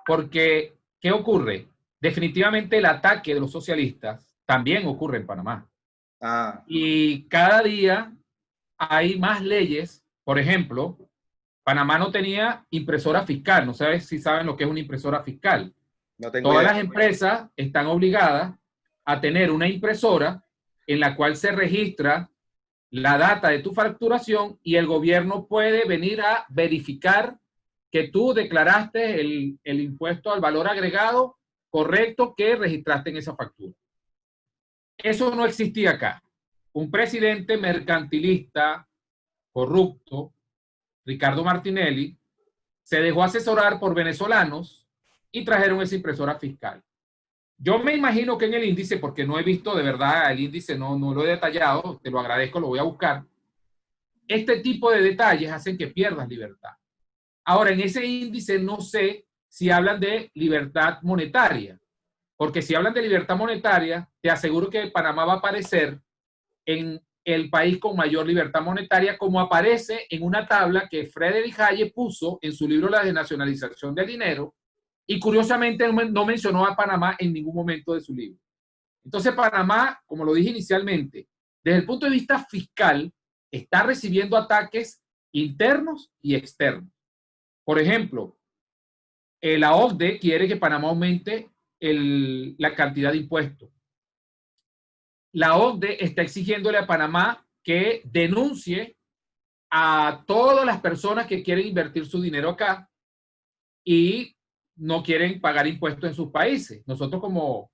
S2: Porque... ¿qué ocurre? Definitivamente el ataque de los socialistas también ocurre en Panamá. Y cada día hay más leyes. Por ejemplo, Panamá no tenía impresora fiscal. No sabes si saben lo que es una impresora fiscal.
S3: No tengo
S2: Todas
S3: idea.
S2: las empresas están obligadas a tener una impresora en la cual se registra la data de tu facturación y el gobierno puede venir a verificar que tú declaraste el impuesto al valor agregado correcto que registraste en esa factura. Eso no existía acá. Un presidente mercantilista corrupto, Ricardo Martinelli, se dejó asesorar por venezolanos y trajeron esa impresora fiscal. Yo me imagino que en el índice, porque no he visto de verdad el índice, no lo he detallado, te lo agradezco, lo voy a buscar. Este tipo de detalles hacen que pierdas libertad. Ahora, en ese índice no sé si hablan de libertad monetaria, porque si hablan de libertad monetaria, te aseguro que Panamá va a aparecer en el país con mayor libertad monetaria, como aparece en una tabla que Friedrich Hayek puso en su libro La desnacionalización del dinero, y curiosamente no mencionó a Panamá en ningún momento de su libro. Entonces Panamá, como lo dije inicialmente, desde el punto de vista fiscal, está recibiendo ataques internos y externos. Por ejemplo, la OCDE quiere que Panamá aumente la cantidad de impuestos. La OCDE está exigiéndole a Panamá que denuncie a todas las personas que quieren invertir su dinero acá y no quieren pagar impuestos en sus países. Nosotros como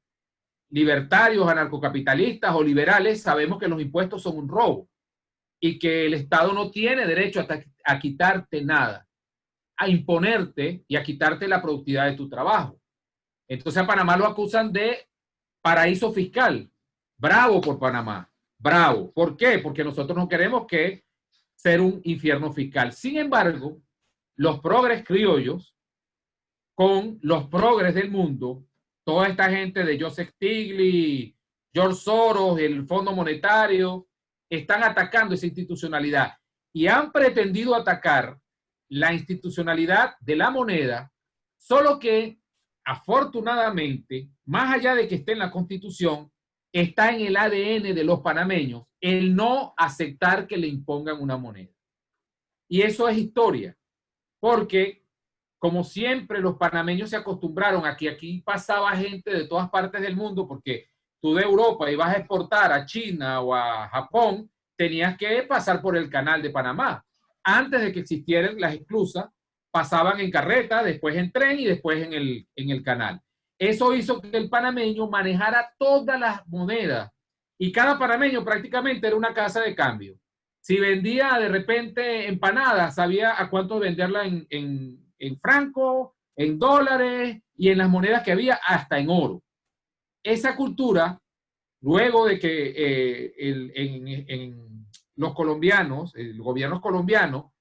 S2: libertarios, anarcocapitalistas o liberales sabemos que los impuestos son un robo y que el Estado no tiene derecho a quitarte nada, a imponerte y a quitarte la productividad de tu trabajo. Entonces a Panamá lo acusan de paraíso fiscal. Bravo por Panamá, bravo. ¿Por qué? Porque nosotros no queremos que ser un infierno fiscal. Sin embargo, los progres criollos con los progres del mundo, toda esta gente de Joseph Stiglitz, George Soros, el Fondo Monetario, están atacando esa institucionalidad y han pretendido atacar la institucionalidad de la moneda, solo que afortunadamente, más allá de que esté en la Constitución, está en el ADN de los panameños el no aceptar que le impongan una moneda. Y eso es historia, porque como siempre los panameños se acostumbraron a que aquí pasaba gente de todas partes del mundo, porque tú de Europa ibas a exportar a China o a Japón, tenías que pasar por el canal de Panamá. Antes de que existieran las esclusas, pasaban en carreta, después en tren y después en el canal. Eso hizo que el panameño manejara todas las monedas y cada panameño prácticamente era una casa de cambio. Si vendía de repente empanadas, sabía a cuánto venderla en franco, en dólares y en las monedas que había, hasta en oro. Esa cultura, luego de que en los colombianos, el gobierno colombiano,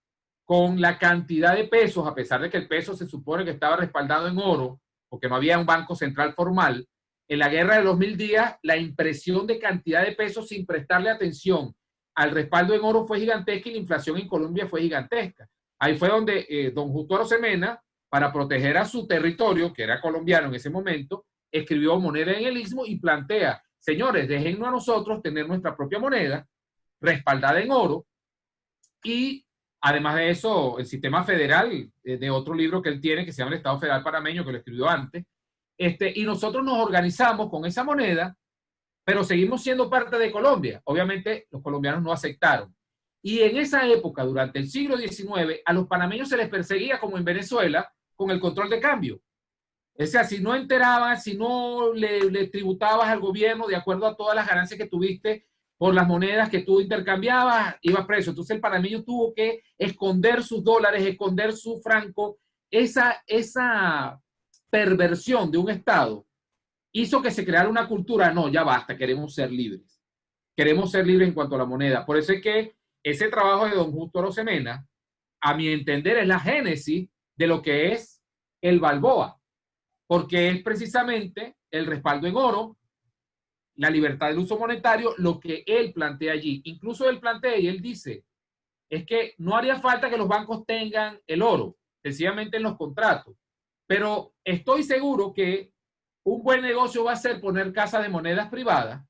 S2: con la cantidad de pesos, a pesar de que el peso se supone que estaba respaldado en oro, porque no había un banco central formal, en la guerra de los 1000 días, la impresión de cantidad de pesos sin prestarle atención al respaldo en oro fue gigantesca y la inflación en Colombia fue gigantesca. Ahí fue donde don Justo Arosemena, para proteger a su territorio, que era colombiano en ese momento, escribió moneda en el Istmo y plantea, señores, déjennos a nosotros tener nuestra propia moneda, respaldada en oro, y además de eso, el sistema federal, de otro libro que él tiene, que se llama el Estado Federal Panameño, que lo escribió antes, y nosotros nos organizamos con esa moneda, pero seguimos siendo parte de Colombia. Obviamente los colombianos no aceptaron. Y en esa época, durante el siglo XIX, a los panameños se les perseguía como en Venezuela con el control de cambio. O sea, si no enterabas, si no le tributabas al gobierno de acuerdo a todas las ganancias que tuviste por las monedas que tú intercambiabas, ibas preso. Entonces el panameño tuvo que esconder sus dólares, esconder su franco. Esa perversión de un Estado hizo que se creara una cultura, no, ya basta, queremos ser libres. Queremos ser libres en cuanto a la moneda. Por eso es que ese trabajo de don Justo Arosemena, a mi entender, es la génesis de lo que es el Balboa, porque es precisamente el respaldo en oro, la libertad del uso monetario, lo que él plantea allí. Incluso él plantea y él dice, es que no haría falta que los bancos tengan el oro, sencillamente en los contratos, pero estoy seguro que un buen negocio va a ser poner casas de monedas privadas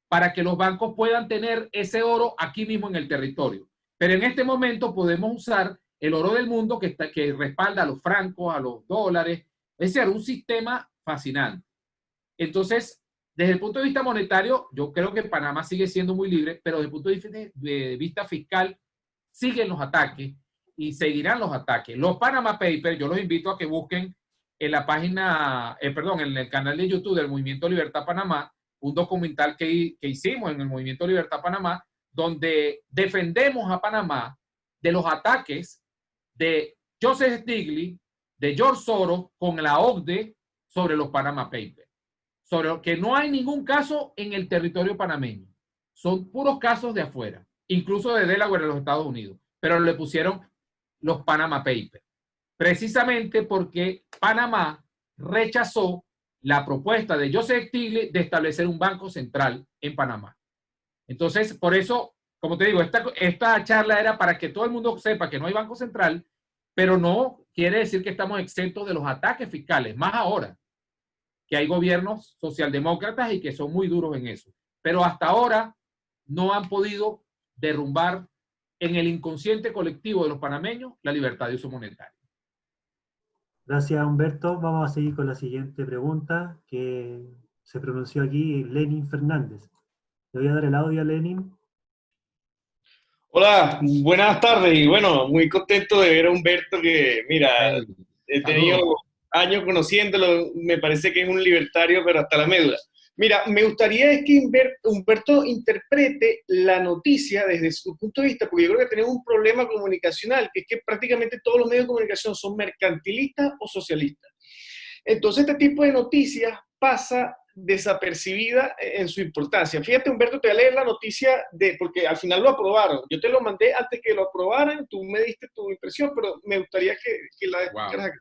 S2: para que los bancos puedan tener ese oro aquí mismo en el territorio. Pero en este momento podemos usar el oro del mundo que respalda a los francos, a los dólares. Es decir, un sistema fascinante. Entonces, desde el punto de vista monetario, yo creo que Panamá sigue siendo muy libre, pero desde el punto de vista fiscal, siguen los ataques y seguirán los ataques. Los Panama Papers, yo los invito a que busquen en la página, en el canal de YouTube del Movimiento Libertad Panamá, un documental que hicimos en el Movimiento Libertad Panamá, donde defendemos a Panamá de los ataques de Joseph Stiglitz, de George Soros con la OCDE sobre los Panama Papers. Sobre que no hay ningún caso en el territorio panameño. Son puros casos de afuera, incluso de Delaware de los Estados Unidos, pero le pusieron los Panama Papers, precisamente porque Panamá rechazó la propuesta de Joseph Stiglitz de establecer un banco central en Panamá. Entonces, por eso, como te digo, esta charla era para que todo el mundo sepa que no hay banco central, pero no quiere decir que estamos exentos de los ataques fiscales, más ahora que hay gobiernos socialdemócratas y que son muy duros en eso. Pero hasta ahora no han podido derrumbar en el inconsciente colectivo de los panameños la libertad de uso monetario.
S1: Gracias, Humberto. Vamos a seguir con la siguiente pregunta que se pronunció aquí, Lenin Fernández. Le voy a dar el audio a Lenin.
S4: Hola, buenas tardes y bueno, muy contento de ver a Humberto que, mira,
S2: Hey,
S4: he tenido años conociéndolo, me parece que es un libertario, pero hasta la médula. Mira, me gustaría es que Humberto interprete la noticia desde su punto de vista, porque yo creo que tenemos un problema comunicacional, que es que prácticamente todos los medios de comunicación son mercantilistas o socialistas. Entonces, este tipo de noticias pasa desapercibida en su importancia. Fíjate, Humberto, te voy a leer la noticia porque al final lo aprobaron. Yo te lo mandé antes que lo aprobaran, tú me diste tu impresión, pero me gustaría que la explicaras acá.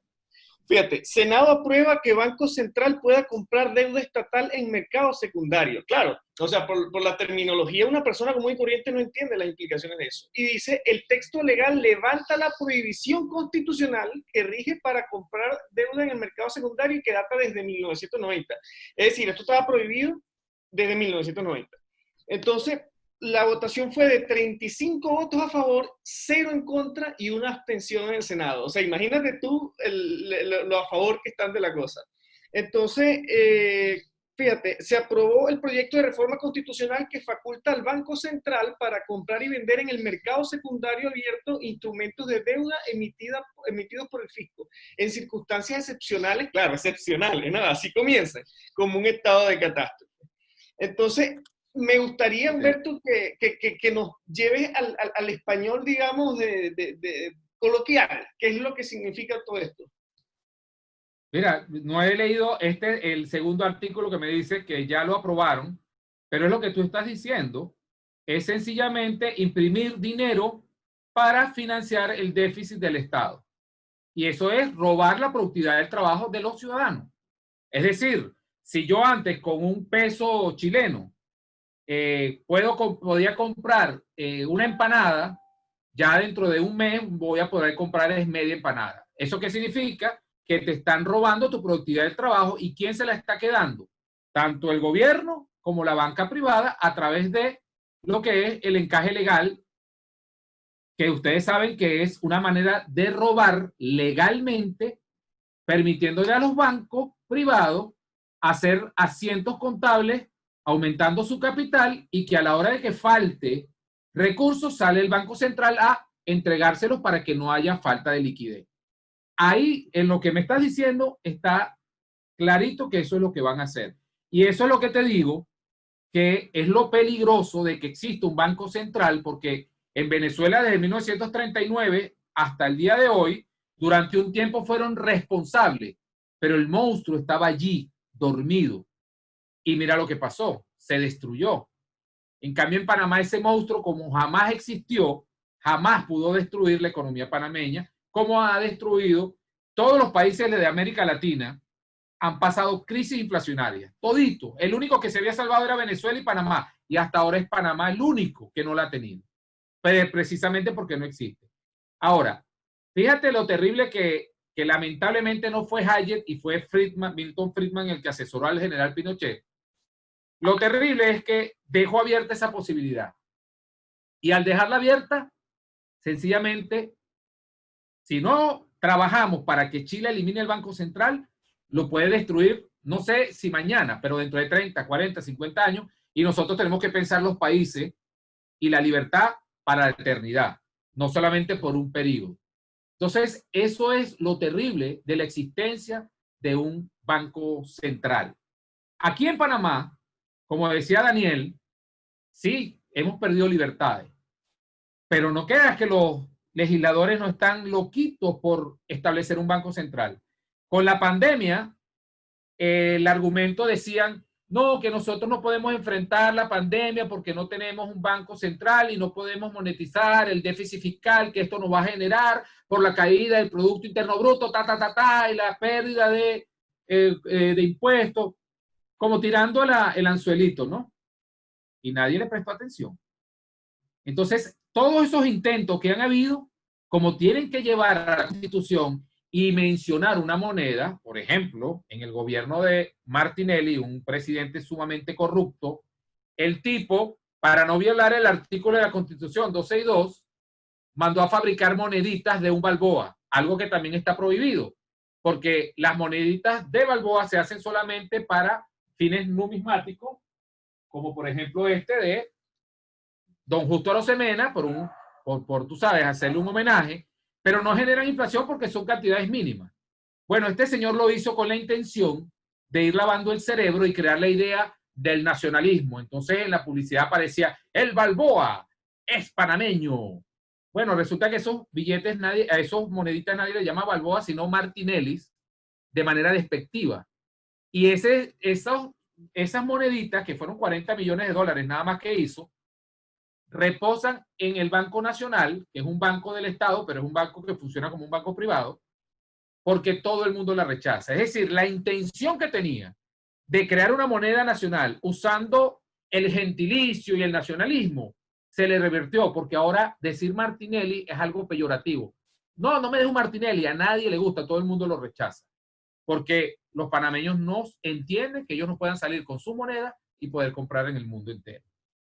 S4: Fíjate, Senado aprueba que Banco Central pueda comprar deuda estatal en mercado secundario. Claro, o sea, por la terminología, una persona común y corriente no entiende las implicaciones de eso. Y dice, el texto legal levanta la prohibición constitucional que rige para comprar deuda en el mercado secundario y que data desde 1990. Es decir, esto estaba prohibido desde 1990. Entonces, la votación fue de 35 votos a favor, 0 en contra y una abstención en el Senado. O sea, imagínate tú lo a favor que están de la cosa. Entonces, fíjate, se aprobó el proyecto de reforma constitucional que faculta al Banco Central para comprar y vender en el mercado secundario abierto instrumentos de deuda emitidos por el fisco, en circunstancias excepcionales, claro, excepcionales, nada, así comienza, como un estado de catástrofe. Entonces, me gustaría, Humberto, que nos lleves al español, digamos, de coloquial. ¿Qué es lo que significa todo esto?
S2: Mira, no he leído el segundo artículo que me dice que ya lo aprobaron, pero es lo que tú estás diciendo, es sencillamente imprimir dinero para financiar el déficit del Estado. Y eso es robar la productividad del trabajo de los ciudadanos. Es decir, si yo antes con un peso chileno podía comprar una empanada, ya dentro de un mes voy a poder comprar media empanada. ¿Eso qué significa? Que te están robando tu productividad del trabajo. ¿Y quién se la está quedando? Tanto el gobierno como la banca privada a través de lo que es el encaje legal, que ustedes saben que es una manera de robar legalmente, permitiéndole a los bancos privados hacer asientos contables, aumentando su capital, y que a la hora de que falte recursos sale el Banco Central a entregárselos para que no haya falta de liquidez. Ahí, en lo que me estás diciendo, está clarito que eso es lo que van a hacer. Y eso es lo que te digo, que es lo peligroso de que exista un banco central, porque en Venezuela desde 1939 hasta el día de hoy, durante un tiempo fueron responsables, pero el monstruo estaba allí, dormido. Y mira lo que pasó, se destruyó. En cambio, en Panamá ese monstruo, como jamás existió, jamás pudo destruir la economía panameña, como ha destruido todos los países de América Latina. Han pasado crisis inflacionarias, todito. El único que se había salvado era Venezuela y Panamá, y hasta ahora es Panamá el único que no la ha tenido, pero precisamente porque no existe. Ahora, fíjate lo terrible que lamentablemente no fue Hayek y fue Milton Friedman el que asesoró al general Pinochet. Lo terrible es que dejó abierta esa posibilidad. Y al dejarla abierta, sencillamente, si no trabajamos para que Chile elimine el Banco Central, lo puede destruir, no sé si mañana, pero dentro de 30, 40, 50 años, y nosotros tenemos que pensar los países y la libertad para la eternidad, no solamente por un periodo. Entonces, eso es lo terrible de la existencia de un banco central. Aquí en Panamá, como decía Daniel, sí, hemos perdido libertades, pero no queda que los legisladores no están loquitos por establecer un banco central. Con la pandemia, el argumento decían, no, que nosotros no podemos enfrentar la pandemia porque no tenemos un banco central y no podemos monetizar el déficit fiscal que esto nos va a generar por la caída del Producto Interno Bruto, y la pérdida de impuestos, como tirando el anzuelito, ¿no? Y nadie le prestó atención. Entonces, todos esos intentos que han habido, como tienen que llevar a la Constitución y mencionar una moneda, por ejemplo, en el gobierno de Martinelli, un presidente sumamente corrupto, el tipo, para no violar el artículo de la Constitución 262, mandó a fabricar moneditas de un Balboa, algo que también está prohibido, porque las moneditas de Balboa se hacen solamente para fines numismáticos, como por ejemplo este de Don Justo Arosemena, por tú sabes, hacerle un homenaje, pero no generan inflación porque son cantidades mínimas. Bueno, este señor lo hizo con la intención de ir lavando el cerebro y crear la idea del nacionalismo. Entonces en la publicidad aparecía, el Balboa es panameño. Bueno, resulta que esos billetes, a esos moneditas nadie le llama Balboa, sino Martinellis, de manera despectiva. Y esas moneditas, que fueron 40 millones de dólares nada más que hizo, reposan en el Banco Nacional, que es un banco del Estado, pero es un banco que funciona como un banco privado, porque todo el mundo la rechaza. Es decir, la intención que tenía de crear una moneda nacional usando el gentilicio y el nacionalismo se le revirtió, porque ahora decir Martinelli es algo peyorativo. No, no me dejo Martinelli, a nadie le gusta, todo el mundo lo rechaza, porque los panameños no entienden que ellos no puedan salir con su moneda y poder comprar en el mundo entero.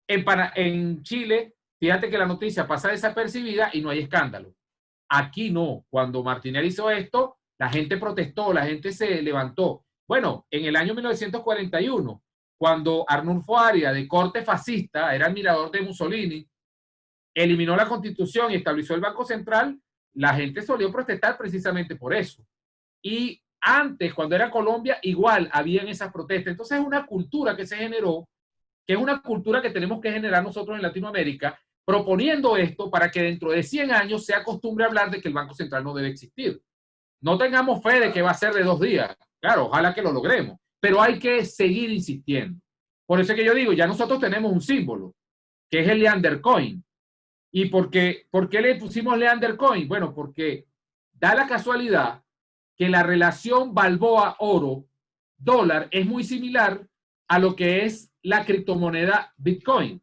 S2: En Chile, fíjate que la noticia pasa desapercibida y no hay escándalo. Aquí no. Cuando Martinelli hizo esto, la gente protestó, la gente se levantó. Bueno, en el año 1941, cuando Arnulfo Arias, de corte fascista, era admirador de Mussolini, eliminó la Constitución y estableció el Banco Central, la gente solía protestar precisamente por eso. Y antes, cuando era Colombia, igual habían esas protestas. Entonces es una cultura que se generó, que es una cultura que tenemos que generar nosotros en Latinoamérica, proponiendo esto para que dentro de 100 años sea costumbre hablar de que el Banco Central no debe existir. No tengamos fe de que va a ser de 2 días. Claro, ojalá que lo logremos, pero hay que seguir insistiendo. Por eso es que yo digo, ya nosotros tenemos un símbolo, que es el Leander Coin. ¿Y por qué le pusimos Leander Coin? Bueno, porque da la casualidad que la relación Balboa-oro-dólar es muy similar a lo que es la criptomoneda Bitcoin,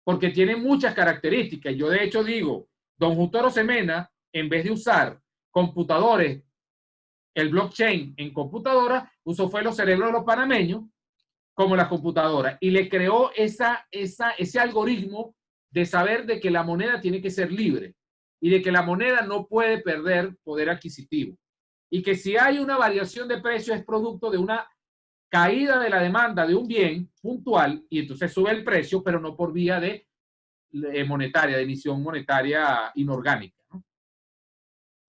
S2: porque tiene muchas características. Yo de hecho digo, don Justo Arosemena, en vez de usar computadores, el blockchain en computadoras, usó fue los cerebros de los panameños como las computadoras y le creó ese algoritmo de saber de que la moneda tiene que ser libre y de que la moneda no puede perder poder adquisitivo y que si hay una variación de precio es producto de una caída de la demanda de un bien puntual y entonces sube el precio, pero no por vía de monetaria, de emisión monetaria inorgánica, ¿no?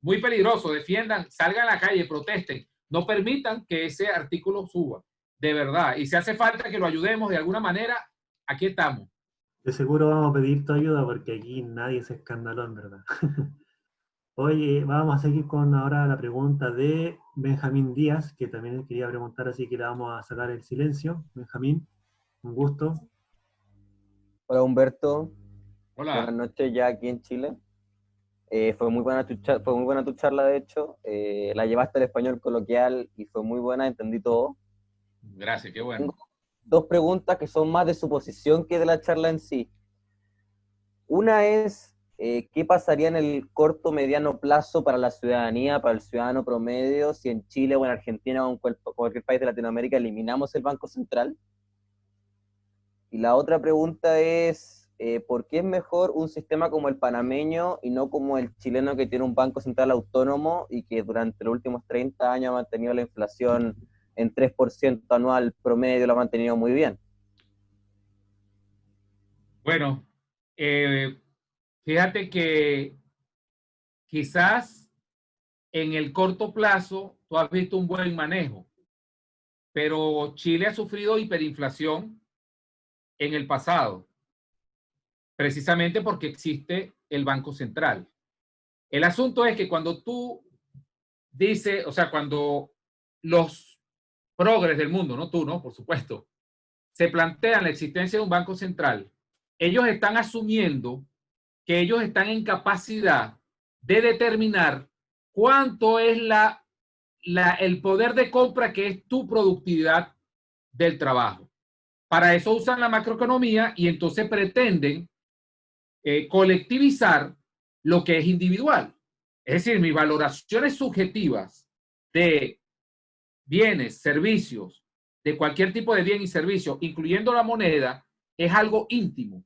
S2: Muy peligroso, defiendan, salgan a la calle, protesten, no permitan que ese artículo suba, de verdad. Y si hace falta que lo ayudemos de alguna manera, aquí estamos.
S1: De seguro vamos a pedir tu ayuda porque aquí nadie se escandaló, en verdad. Oye, vamos a seguir con ahora la pregunta de Benjamín Díaz, que también quería preguntar, así que le vamos a sacar el silencio. Benjamín, un gusto.
S5: Hola Humberto,
S2: Hola.
S5: buenas noches ya aquí en Chile. Fue muy buena tu charla, de hecho. La llevaste al español coloquial y fue muy buena, entendí todo.
S2: Gracias, qué bueno.
S5: Tengo 2 preguntas que son más de suposición que de la charla en sí. Una es, ¿qué pasaría en el corto mediano plazo para la ciudadanía, para el ciudadano promedio, si en Chile o en Argentina o en cualquier país de Latinoamérica eliminamos el Banco Central? Y la otra pregunta es, ¿por qué es mejor un sistema como el panameño y no como el chileno que tiene un banco central autónomo y que durante los últimos 30 años ha mantenido la inflación en 3% anual promedio, lo ha mantenido muy bien?
S2: Bueno, fíjate que quizás en el corto plazo tú has visto un buen manejo, pero Chile ha sufrido hiperinflación en el pasado, precisamente porque existe el Banco Central. El asunto es que cuando tú dices, o sea, cuando los progres del mundo, no tú, ¿no? Por supuesto, se plantean la existencia de un banco central, ellos están asumiendo que ellos están en capacidad de determinar cuánto es el poder de compra que es tu productividad del trabajo. Para eso usan la macroeconomía y entonces pretenden colectivizar lo que es individual. Es decir, mis valoraciones subjetivas de bienes, servicios, de cualquier tipo de bien y servicio, incluyendo la moneda, es algo íntimo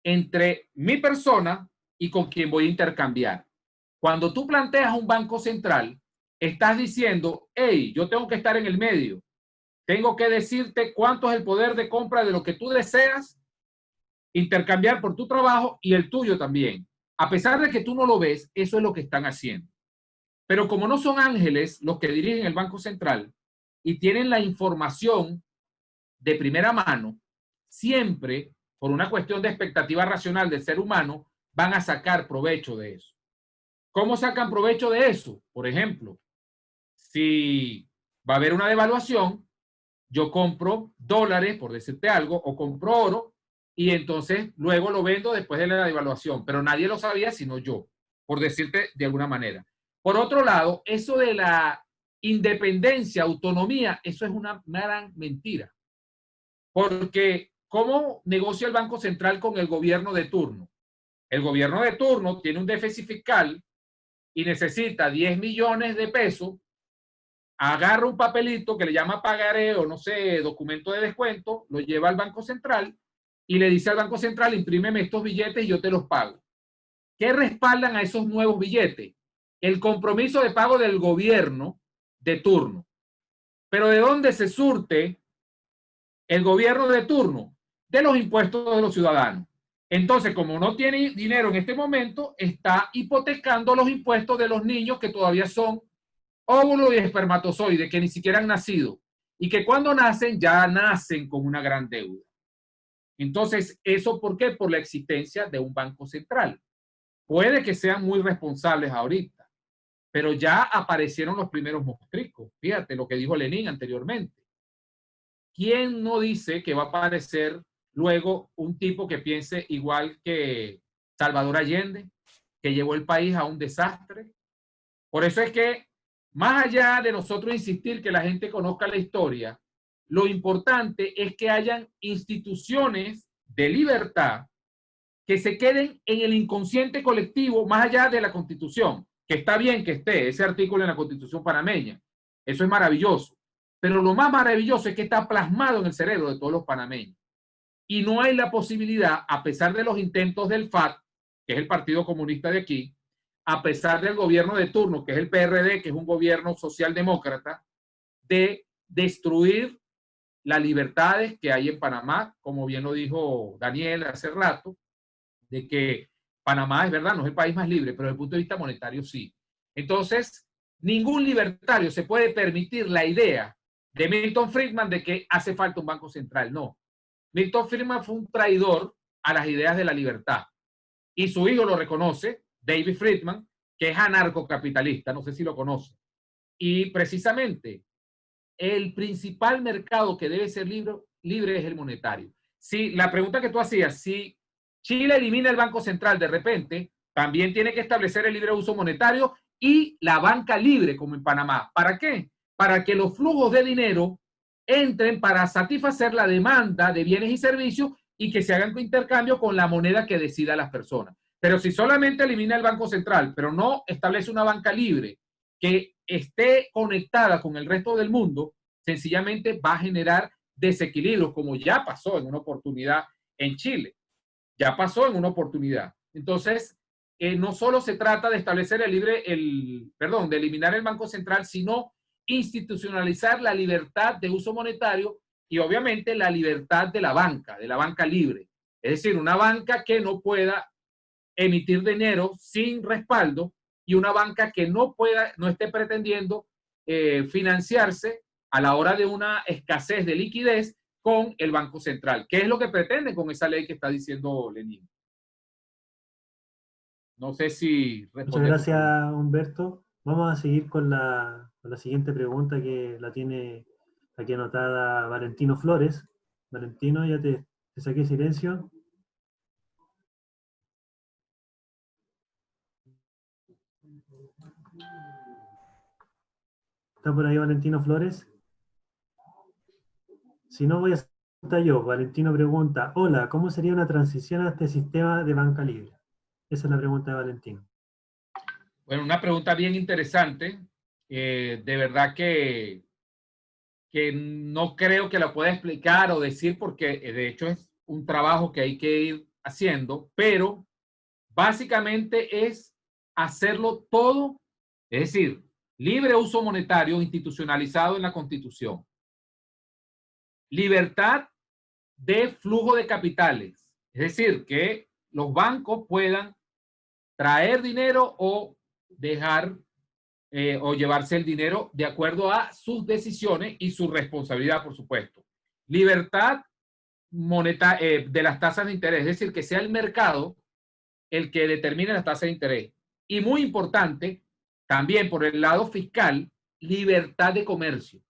S2: entre mi persona y con quien voy a intercambiar. Cuando tú planteas un banco central, estás diciendo, hey, yo tengo que estar en el medio, tengo que decirte cuánto es el poder de compra de lo que tú deseas intercambiar por tu trabajo y el tuyo también. A pesar de que tú no lo ves, eso es lo que están haciendo. Pero como no son ángeles los que dirigen el Banco Central y tienen la información de primera mano, siempre, por una cuestión de expectativa racional del ser humano, van a sacar provecho de eso. ¿Cómo sacan provecho de eso? Por ejemplo, si va a haber una devaluación, yo compro dólares, por decirte algo, o compro oro, y entonces luego lo vendo después de la devaluación, pero nadie lo sabía sino yo, por decirte de alguna manera. Por otro lado, eso de la independencia, autonomía, eso es una gran mentira. Porque, ¿cómo negocia el Banco Central con el gobierno de turno? El gobierno de turno tiene un déficit fiscal y necesita 10 millones de pesos, agarra un papelito que le llama pagaré o no sé, documento de descuento, lo lleva al Banco Central y le dice al Banco Central, imprímeme estos billetes y yo te los pago. ¿Qué respaldan a esos nuevos billetes? El compromiso de pago del gobierno de turno. Pero ¿de dónde se surte el gobierno de turno? De los impuestos de los ciudadanos. Entonces, como no tiene dinero en este momento, está hipotecando los impuestos de los niños que todavía son óvulo y espermatozoide, que ni siquiera han nacido, y que cuando nacen ya nacen con una gran deuda. Entonces, ¿eso por qué? Por la existencia de un banco central. Puede que sean muy responsables ahorita, pero ya aparecieron los primeros mostricos. Fíjate lo que dijo Lenin anteriormente. ¿Quién no dice que va a aparecer luego un tipo que piense igual que Salvador Allende, que llevó el país a un desastre? Por eso es que, más allá de nosotros insistir que la gente conozca la historia, lo importante es que hayan instituciones de libertad que se queden en el inconsciente colectivo, más allá de la Constitución, que está bien que esté ese artículo en la Constitución panameña. Eso es maravilloso. Pero lo más maravilloso es que está plasmado en el cerebro de todos los panameños. Y no hay la posibilidad, a pesar de los intentos del FAT, que es el Partido Comunista de aquí, a pesar del gobierno de turno, que es el PRD, que es un gobierno socialdemócrata, de destruir las libertades que hay en Panamá, como bien lo dijo Daniel hace rato, de que Panamá es verdad, no es el país más libre, pero desde el punto de vista monetario sí. Entonces, ningún libertario se puede permitir la idea de Milton Friedman de que hace falta un banco central. No. Milton Friedman fue un traidor a las ideas de la libertad. Y su hijo lo reconoce, David Friedman, que es anarcocapitalista, no sé si lo conoce. Y precisamente, el principal mercado que debe ser libre es el monetario. Si la pregunta que tú hacías, si Chile elimina el Banco Central de repente, también tiene que establecer el libre uso monetario y la banca libre, como en Panamá. ¿Para qué? Para que los flujos de dinero entren para satisfacer la demanda de bienes y servicios y que se hagan intercambio con la moneda que decida las personas. Pero si solamente elimina el Banco Central, pero no establece una banca libre que esté conectada con el resto del mundo, sencillamente va a generar desequilibrios, como ya pasó en una oportunidad en Chile. Ya pasó en una oportunidad. Entonces, no solo se trata de establecer de eliminar el Banco Central, sino institucionalizar la libertad de uso monetario y obviamente la libertad de la banca libre. Es decir, una banca que no pueda emitir dinero sin respaldo y una banca que no esté pretendiendo financiarse a la hora de una escasez de liquidez con el Banco Central. ¿Qué es lo que pretende con esa ley que está diciendo Lenin? No sé si
S1: Muchas
S2: respondí a tu pregunta.
S1: gracias, Humberto. Vamos a seguir con la siguiente pregunta que la tiene aquí anotada Valentino Flores. Valentino, ya te saqué silencio. ¿Está por ahí Valentino Flores? Si no, voy a estar yo. Valentino pregunta, hola, ¿cómo sería una transición a este sistema de banca libre? Esa es la pregunta de Valentino.
S2: Bueno, una pregunta bien interesante. De verdad que no creo que la pueda explicar o decir porque de hecho es un trabajo que hay que ir haciendo, pero básicamente es hacerlo todo, es decir, libre uso monetario institucionalizado en la Constitución, libertad de flujo de capitales, es decir, que los bancos puedan traer dinero o dejar o llevarse el dinero de acuerdo a sus decisiones y su responsabilidad, por supuesto. Libertad de las tasas de interés, es decir, que sea el mercado el que determine las tasas de interés. Y muy importante, también por el lado fiscal, libertad de comercio.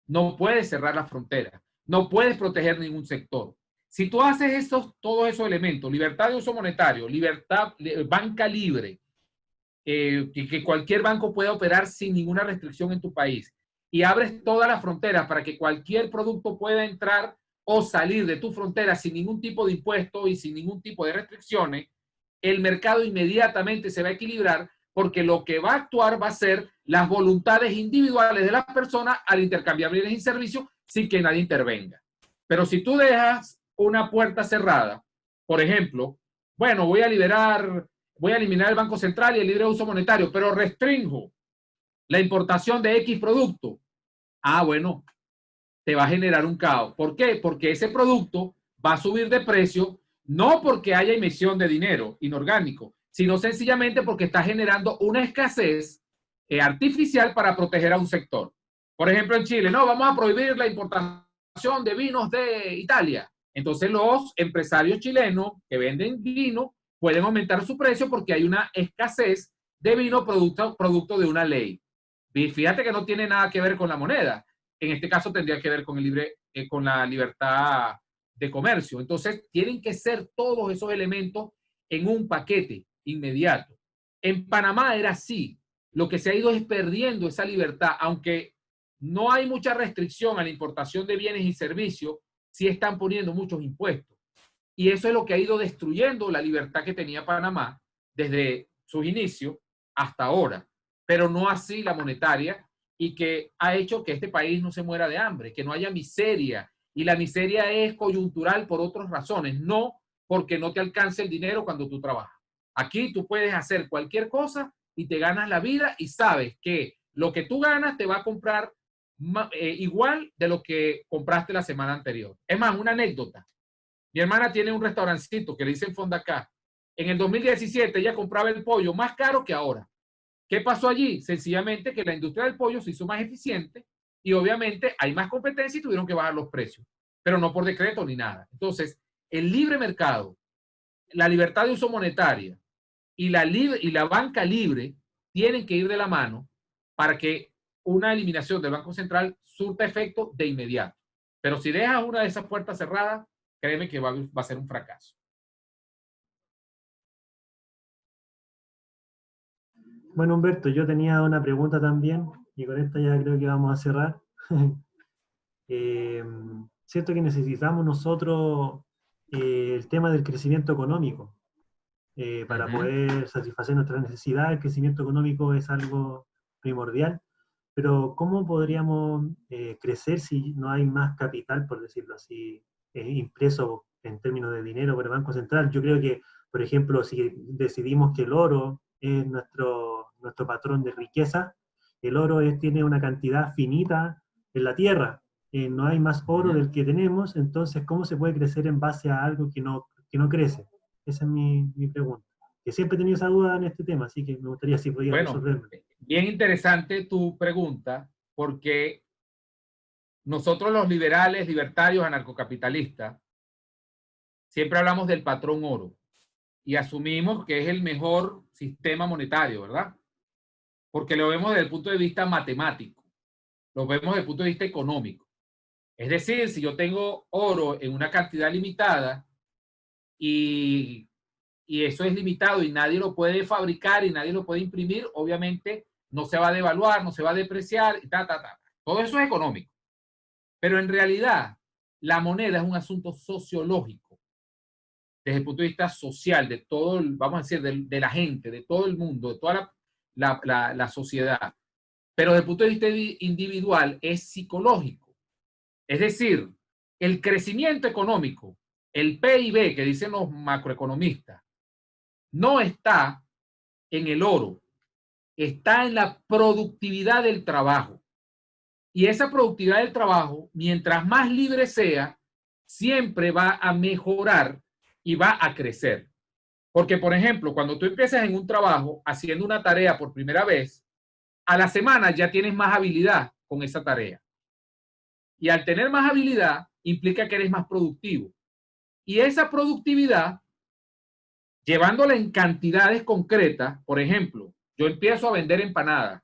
S2: No puedes cerrar las fronteras, no puedes proteger ningún sector. Si tú haces todos esos elementos, libertad de uso monetario, libertad, banca libre, que cualquier banco pueda operar sin ninguna restricción en tu país, y abres todas las fronteras para que cualquier producto pueda entrar o salir de tu frontera sin ningún tipo de impuesto y sin ningún tipo de restricciones, el mercado inmediatamente se va a equilibrar porque lo que va a actuar va a ser las voluntades individuales de las personas al intercambiar bienes y servicios sin que nadie intervenga. Pero si tú dejas una puerta cerrada, por ejemplo, bueno, voy a eliminar el Banco Central y el libre uso monetario, pero restringo la importación de X producto. Bueno, te va a generar un caos. ¿Por qué? Porque ese producto va a subir de precio, no porque haya emisión de dinero inorgánico, sino sencillamente porque está generando una escasez artificial para proteger a un sector. Por ejemplo, en Chile, no, vamos a prohibir la importación de vinos de Italia. Entonces los empresarios chilenos que venden vino pueden aumentar su precio porque hay una escasez de vino producto de una ley. Y fíjate que no tiene nada que ver con la moneda. En este caso tendría que ver con la libertad de comercio. Entonces, tienen que ser todos esos elementos en un paquete inmediato. En Panamá era así. Lo que se ha ido es perdiendo esa libertad, aunque no hay mucha restricción a la importación de bienes y servicios, sí están poniendo muchos impuestos. Y eso es lo que ha ido destruyendo la libertad que tenía Panamá desde sus inicios hasta ahora, pero no así la monetaria, y que ha hecho que este país no se muera de hambre, que no haya miseria. Y la miseria es coyuntural por otras razones, no porque no te alcance el dinero cuando tú trabajas. Aquí tú puedes hacer cualquier cosa y te ganas la vida y sabes que lo que tú ganas te va a comprar igual de lo que compraste la semana anterior. Es más, una anécdota. Mi hermana tiene un restaurancito que le dicen Fondacá. En el 2017 ella compraba el pollo más caro que ahora. ¿Qué pasó allí? Sencillamente que la industria del pollo se hizo más eficiente y obviamente hay más competencia y tuvieron que bajar los precios, pero no por decreto ni nada. Entonces, el libre mercado, la libertad de uso monetaria y la banca libre tienen que ir de la mano para que una eliminación del Banco Central surta efecto de inmediato. Pero si dejas una de esas puertas cerradas, créeme que va a ser un fracaso.
S1: Bueno, Humberto, yo tenía una pregunta también, y con esta ya creo que vamos a cerrar. Cierto que necesitamos nosotros el tema del crecimiento económico para poder satisfacer nuestras necesidades. El crecimiento económico es algo primordial, pero ¿cómo podríamos crecer si no hay más capital, por decirlo así, impreso en términos de dinero por el Banco Central? Yo creo que, por ejemplo, si decidimos que el oro es nuestro patrón de riqueza, el oro tiene una cantidad finita en la tierra. No hay más oro del que tenemos, entonces, ¿cómo se puede crecer en base a algo que no crece? Esa es mi pregunta. Que siempre he tenido esa duda en este tema, así que me gustaría si podía resolverme.
S2: Bien interesante tu pregunta, porque nosotros los liberales, libertarios, anarcocapitalistas, siempre hablamos del patrón oro. y asumimos que es el mejor sistema monetario, ¿verdad? Porque lo vemos desde el punto de vista matemático, lo vemos desde el punto de vista económico. Es decir, si yo tengo oro en una cantidad limitada y eso es limitado y nadie lo puede fabricar y nadie lo puede imprimir, obviamente no se va a devaluar, no se va a depreciar, y Todo eso es económico. Pero en realidad, la moneda es un asunto sociológico, desde el punto de vista social, de todo, vamos a decir, de la gente, de todo el mundo, de toda la sociedad. Pero desde el punto de vista individual es psicológico. Es decir, el crecimiento económico, el PIB que dicen los macroeconomistas, no está en el oro, está en la productividad del trabajo. Y esa productividad del trabajo, mientras más libre sea, siempre va a mejorar y va a crecer. Porque, por ejemplo, cuando tú empiezas en un trabajo haciendo una tarea por primera vez, a la semana ya tienes más habilidad con esa tarea. Y al tener más habilidad, implica que eres más productivo. Y esa productividad, llevándola en cantidades concretas, por ejemplo, yo empiezo a vender empanadas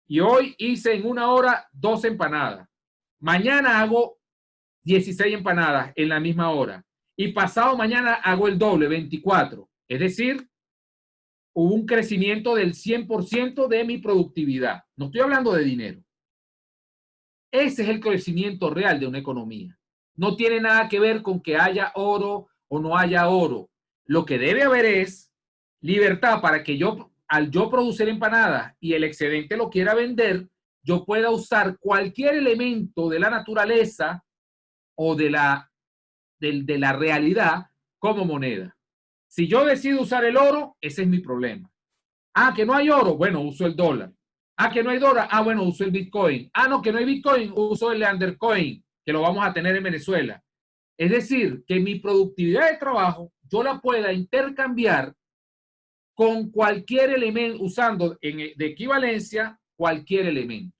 S2: y hoy hice en 1 hora 2 empanadas. Mañana hago 16 empanadas en la misma hora. Y pasado mañana hago el doble, 24. Es decir, hubo un crecimiento del 100% de mi productividad. No estoy hablando de dinero. Ese es el crecimiento real de una economía. No tiene nada que ver con que haya oro o no haya oro. Lo que debe haber es libertad para que yo, al yo producir empanadas y el excedente lo quiera vender, yo pueda usar cualquier elemento de la naturaleza o de la realidad como moneda. Si yo decido usar el oro, ese es mi problema. Ah, que no hay oro, bueno, uso el dólar. Ah, que no hay dólar, ah, bueno, uso el Bitcoin. Ah, no, que no hay Bitcoin, uso el Undercoin, que lo vamos a tener en Venezuela. Es decir, que mi productividad de trabajo yo la pueda intercambiar con cualquier elemento, usando de equivalencia cualquier elemento.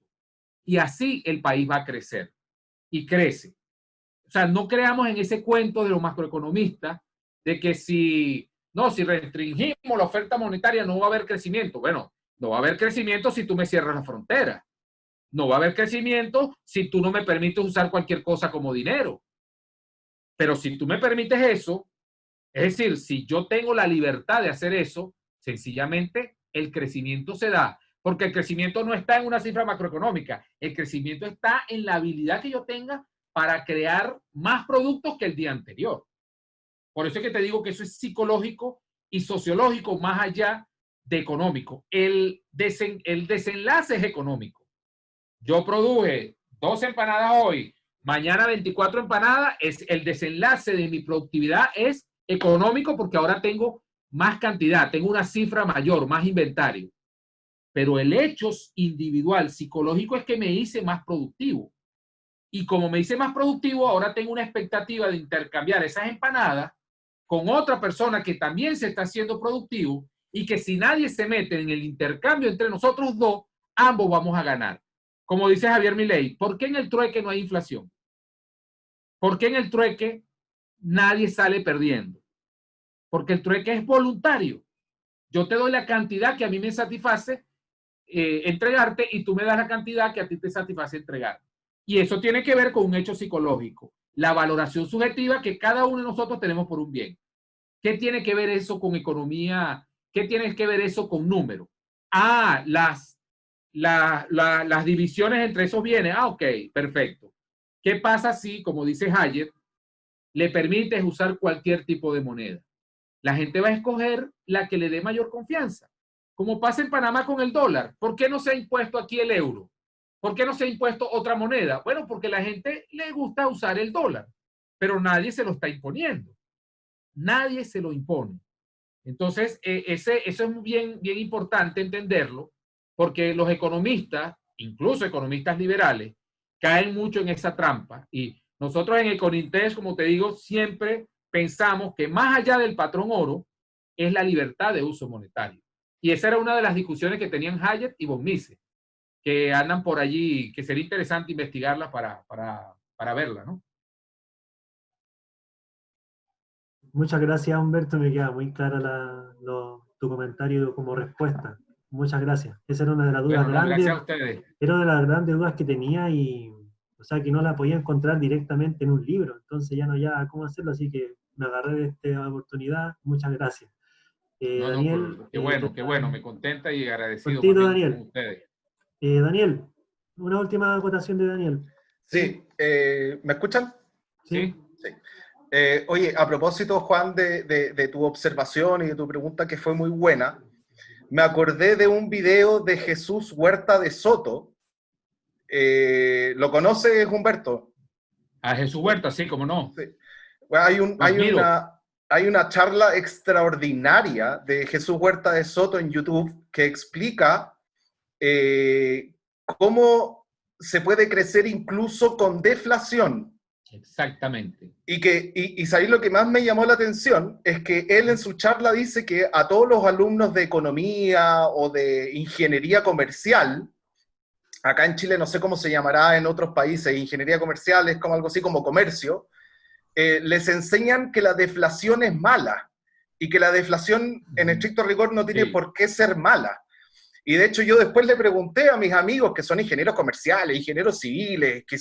S2: Y así el país va a crecer. Y crece. O sea, no creamos en ese cuento de los macroeconomistas de que si restringimos la oferta monetaria no va a haber crecimiento. Bueno, no va a haber crecimiento si tú me cierras la frontera. No va a haber crecimiento si tú no me permites usar cualquier cosa como dinero. Pero si tú me permites eso, es decir, si yo tengo la libertad de hacer eso, sencillamente el crecimiento se da. Porque el crecimiento no está en una cifra macroeconómica. El crecimiento está en la habilidad que yo tenga para crear más productos que el día anterior. Por eso es que te digo que eso es psicológico y sociológico más allá de económico. El desenlace es económico. Yo produje 2 empanadas hoy, mañana 24 empanadas, el desenlace de mi productividad es económico porque ahora tengo más cantidad, tengo una cifra mayor, más inventario. Pero el hecho individual, psicológico, es que me hice más productivo. Y como me hice más productivo, ahora tengo una expectativa de intercambiar esas empanadas con otra persona que también se está haciendo productivo y que si nadie se mete en el intercambio entre nosotros dos, ambos vamos a ganar. Como dice Javier Milei, ¿por qué en el trueque no hay inflación? ¿Por qué en el trueque nadie sale perdiendo? Porque el trueque es voluntario. Yo te doy la cantidad que a mí me satisface entregarte y tú me das la cantidad que a ti te satisface entregar. Y eso tiene que ver con un hecho psicológico, la valoración subjetiva que cada uno de nosotros tenemos por un bien. ¿Qué tiene que ver eso con economía? ¿Qué tiene que ver eso con números? Ah, las divisiones entre esos bienes. Ah, ok, perfecto. ¿Qué pasa si, como dice Hayek, le permites usar cualquier tipo de moneda? La gente va a escoger la que le dé mayor confianza. Como pasa en Panamá con el dólar. ¿Por qué no se ha impuesto aquí el euro? ¿Por qué no se ha impuesto otra moneda? Bueno, porque a la gente le gusta usar el dólar, pero nadie se lo está imponiendo. Nadie se lo impone. Entonces, eso es bien importante entenderlo, porque los economistas, incluso economistas liberales, caen mucho en esa trampa. Y nosotros en Econintés, como te digo, siempre pensamos que más allá del patrón oro es la libertad de uso monetario. Y esa era una de las discusiones que tenían Hayek y von Mises, que andan por allí, que sería interesante investigarla para verla, ¿no?
S1: Muchas gracias, Humberto, me queda muy clara tu comentario como respuesta. Muchas gracias. Esa era una de las dudas
S2: Bueno, no,
S1: grandes,
S2: gracias a ustedes.
S1: era una de las grandes dudas que tenía y, o sea, que no la podía encontrar directamente en un libro, entonces ya no había cómo hacerlo, así que me agarré de esta oportunidad. Muchas gracias.
S2: No,
S1: Daniel,
S2: qué bueno, me contenta y agradecido
S1: cortito,
S2: más bien
S1: Daniel.
S2: con ustedes.
S1: Daniel, una última acotación de Daniel.
S3: Sí, ¿me escuchan?
S2: ¿Sí?
S3: Sí. Oye, a propósito, Juan, de tu observación y de tu pregunta que fue muy buena, me acordé de un video de Jesús Huerta de Soto. ¿Lo conoces, Humberto?
S2: A Jesús Huerta, sí, cómo no.
S3: Sí. Bueno,
S2: Lo admiro.
S3: hay una charla extraordinaria de Jesús Huerta de Soto en YouTube que explica cómo se puede crecer incluso con deflación.
S2: Exactamente.
S3: Y ¿sabéis lo que más me llamó la atención? Es que él en su charla dice que a todos los alumnos de economía o de ingeniería comercial, acá en Chile no sé cómo se llamará en otros países, ingeniería comercial es como algo así como comercio, les enseñan que la deflación es mala y que la deflación en estricto rigor no tiene por qué ser mala. Y de hecho yo después le pregunté a mis amigos que son ingenieros comerciales, ingenieros civiles, que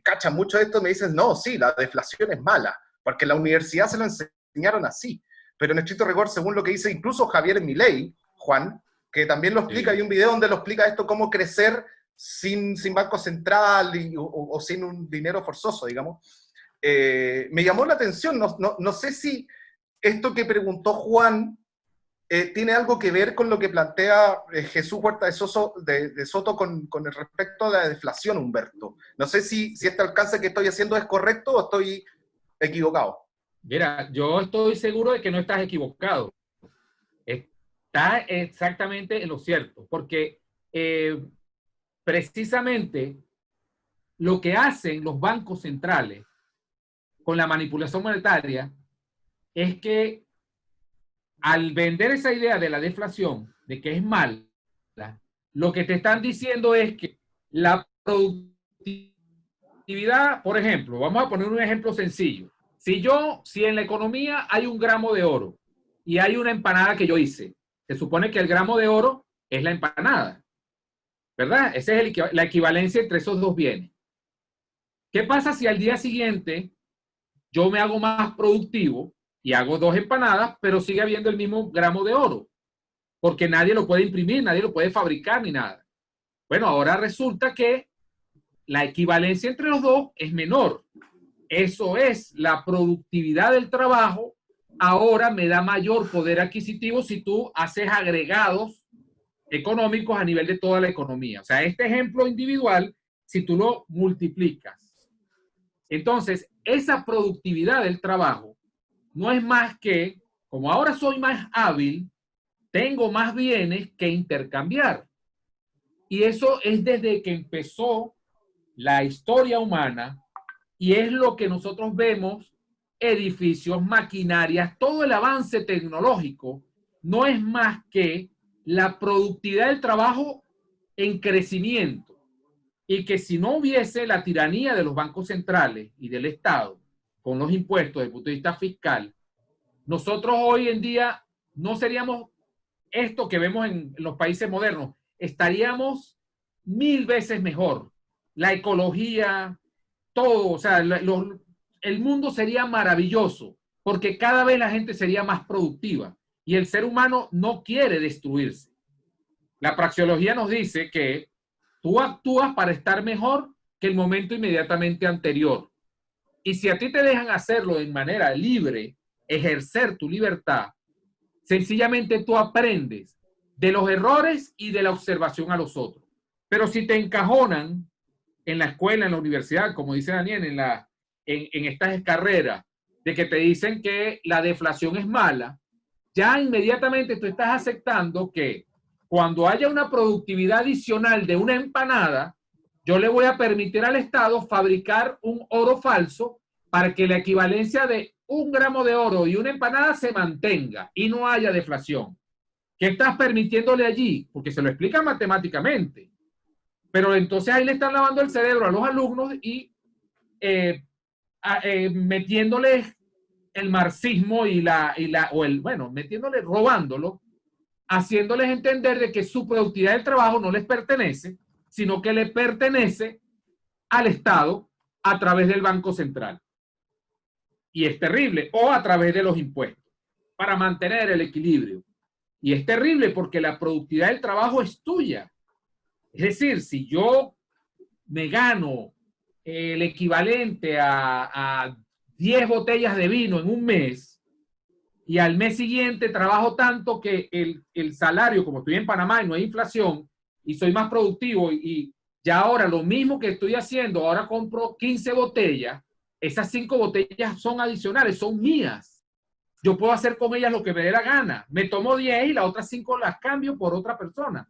S3: cachan mucho de esto, me dicen, no, sí, la deflación es mala, porque en la universidad se lo enseñaron así. Pero en estricto rigor, según lo que dice incluso Javier Milei, Juan, que también lo explica, hay un video donde lo explica esto, cómo crecer sin banco central o sin un dinero forzoso, digamos. Me llamó la atención, no sé si esto que preguntó Juan tiene algo que ver con lo que plantea Jesús Huerta de Soto con el respecto a la deflación, Humberto. No sé si este alcance que estoy haciendo es correcto o estoy equivocado.
S2: Mira, yo estoy seguro de que no estás equivocado. Está exactamente en lo cierto, porque precisamente lo que hacen los bancos centrales con la manipulación monetaria es que al vender esa idea de la deflación, de que es mala, lo que te están diciendo es que la productividad, por ejemplo, vamos a poner un ejemplo sencillo. Si en la economía hay 1 gramo de oro y hay una empanada que yo hice, se supone que el gramo de oro es la empanada, ¿verdad? Esa es la equivalencia entre esos dos bienes. ¿Qué pasa si al día siguiente yo me hago más productivo y hago 2 empanadas, pero sigue habiendo el mismo gramo de oro? Porque nadie lo puede imprimir, nadie lo puede fabricar ni nada. Bueno, ahora resulta que la equivalencia entre los dos es menor. Eso es, la productividad del trabajo ahora me da mayor poder adquisitivo si tú haces agregados económicos a nivel de toda la economía. O sea, este ejemplo individual, si tú lo multiplicas. Entonces, esa productividad del trabajo no es más que, como ahora soy más hábil, tengo más bienes que intercambiar. Y eso es desde que empezó la historia humana y es lo que nosotros vemos, edificios, maquinarias, todo el avance tecnológico no es más que la productividad del trabajo en crecimiento. Y que si no hubiese la tiranía de los bancos centrales y del Estado con los impuestos desde el punto de vista fiscal, nosotros hoy en día no seríamos esto que vemos en los países modernos, estaríamos 1000 veces mejor. La ecología, todo, o sea, el mundo sería maravilloso porque cada vez la gente sería más productiva y el ser humano no quiere destruirse. La praxeología nos dice que tú actúas para estar mejor que el momento inmediatamente anterior. Y si a ti te dejan hacerlo de manera libre, ejercer tu libertad, sencillamente tú aprendes de los errores y de la observación a los otros. Pero si te encajonan en la escuela, en la universidad, como dice Daniel, en estas carreras, de que te dicen que la deflación es mala, ya inmediatamente tú estás aceptando que cuando haya una productividad adicional de una empanada, yo le voy a permitir al Estado fabricar un oro falso para que la equivalencia de 1 gramo de oro y una empanada se mantenga y no haya deflación. ¿Qué estás permitiéndole allí? Porque se lo explican matemáticamente. Pero entonces ahí le están lavando el cerebro a los alumnos y metiéndoles el marxismo robándolo, haciéndoles entender de que su productividad del trabajo no les pertenece, sino que le pertenece al Estado a través del Banco Central. Y es terrible, o a través de los impuestos, para mantener el equilibrio. Y es terrible porque la productividad del trabajo es tuya. Es decir, si yo me gano el equivalente a 10 botellas de vino en un mes, y al mes siguiente trabajo tanto que el salario, como estoy en Panamá y no hay inflación, y soy más productivo, y ya ahora lo mismo que estoy haciendo, ahora compro 15 botellas, esas 5 botellas son adicionales, son mías. Yo puedo hacer con ellas lo que me dé la gana. Me tomo 10 y las otras 5 las cambio por otra persona.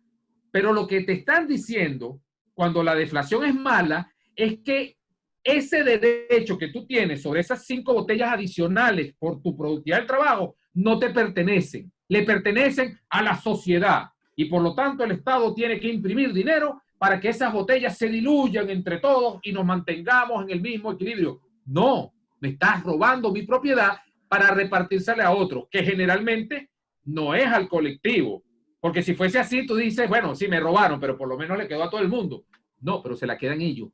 S2: Pero lo que te están diciendo, cuando la deflación es mala, es que ese derecho que tú tienes sobre esas 5 botellas adicionales por tu productividad del trabajo no te pertenecen, le pertenecen a la sociedad. Y por lo tanto el Estado tiene que imprimir dinero para que esas botellas se diluyan entre todos y nos mantengamos en el mismo equilibrio. No, me estás robando mi propiedad para repartírsela a otros, que generalmente no es al colectivo. Porque si fuese así, tú dices, bueno, sí me robaron, pero por lo menos le quedó a todo el mundo. No, pero se la quedan ellos,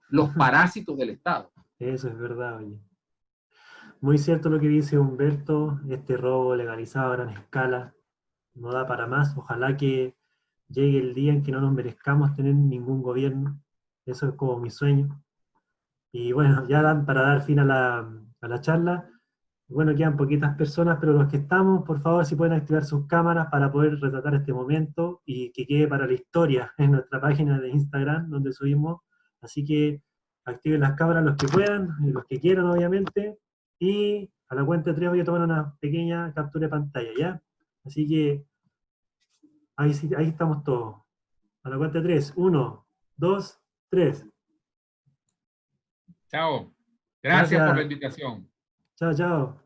S2: los parásitos del Estado.
S1: Eso es verdad, oye. Muy cierto lo que dice Humberto, este robo legalizado a gran escala no da para más. Ojalá que llegue el día en que no nos merezcamos tener ningún gobierno. Eso es como mi sueño. Y bueno, ya para dar fin a la charla, bueno, quedan poquitas personas, pero los que estamos, por favor, si pueden activar sus cámaras para poder retratar este momento y que quede para la historia en nuestra página de Instagram, donde subimos. Así que activen las cámaras los que puedan, y los que quieran, obviamente. Y a la cuenta de 3 voy a tomar una pequeña captura de pantalla, ¿ya? Así que ahí estamos todos. A la cuenta de 3, 1, 2, 3.
S2: Chao. Gracias por la
S1: Gracias.
S2: invitación.
S1: Chao, chao.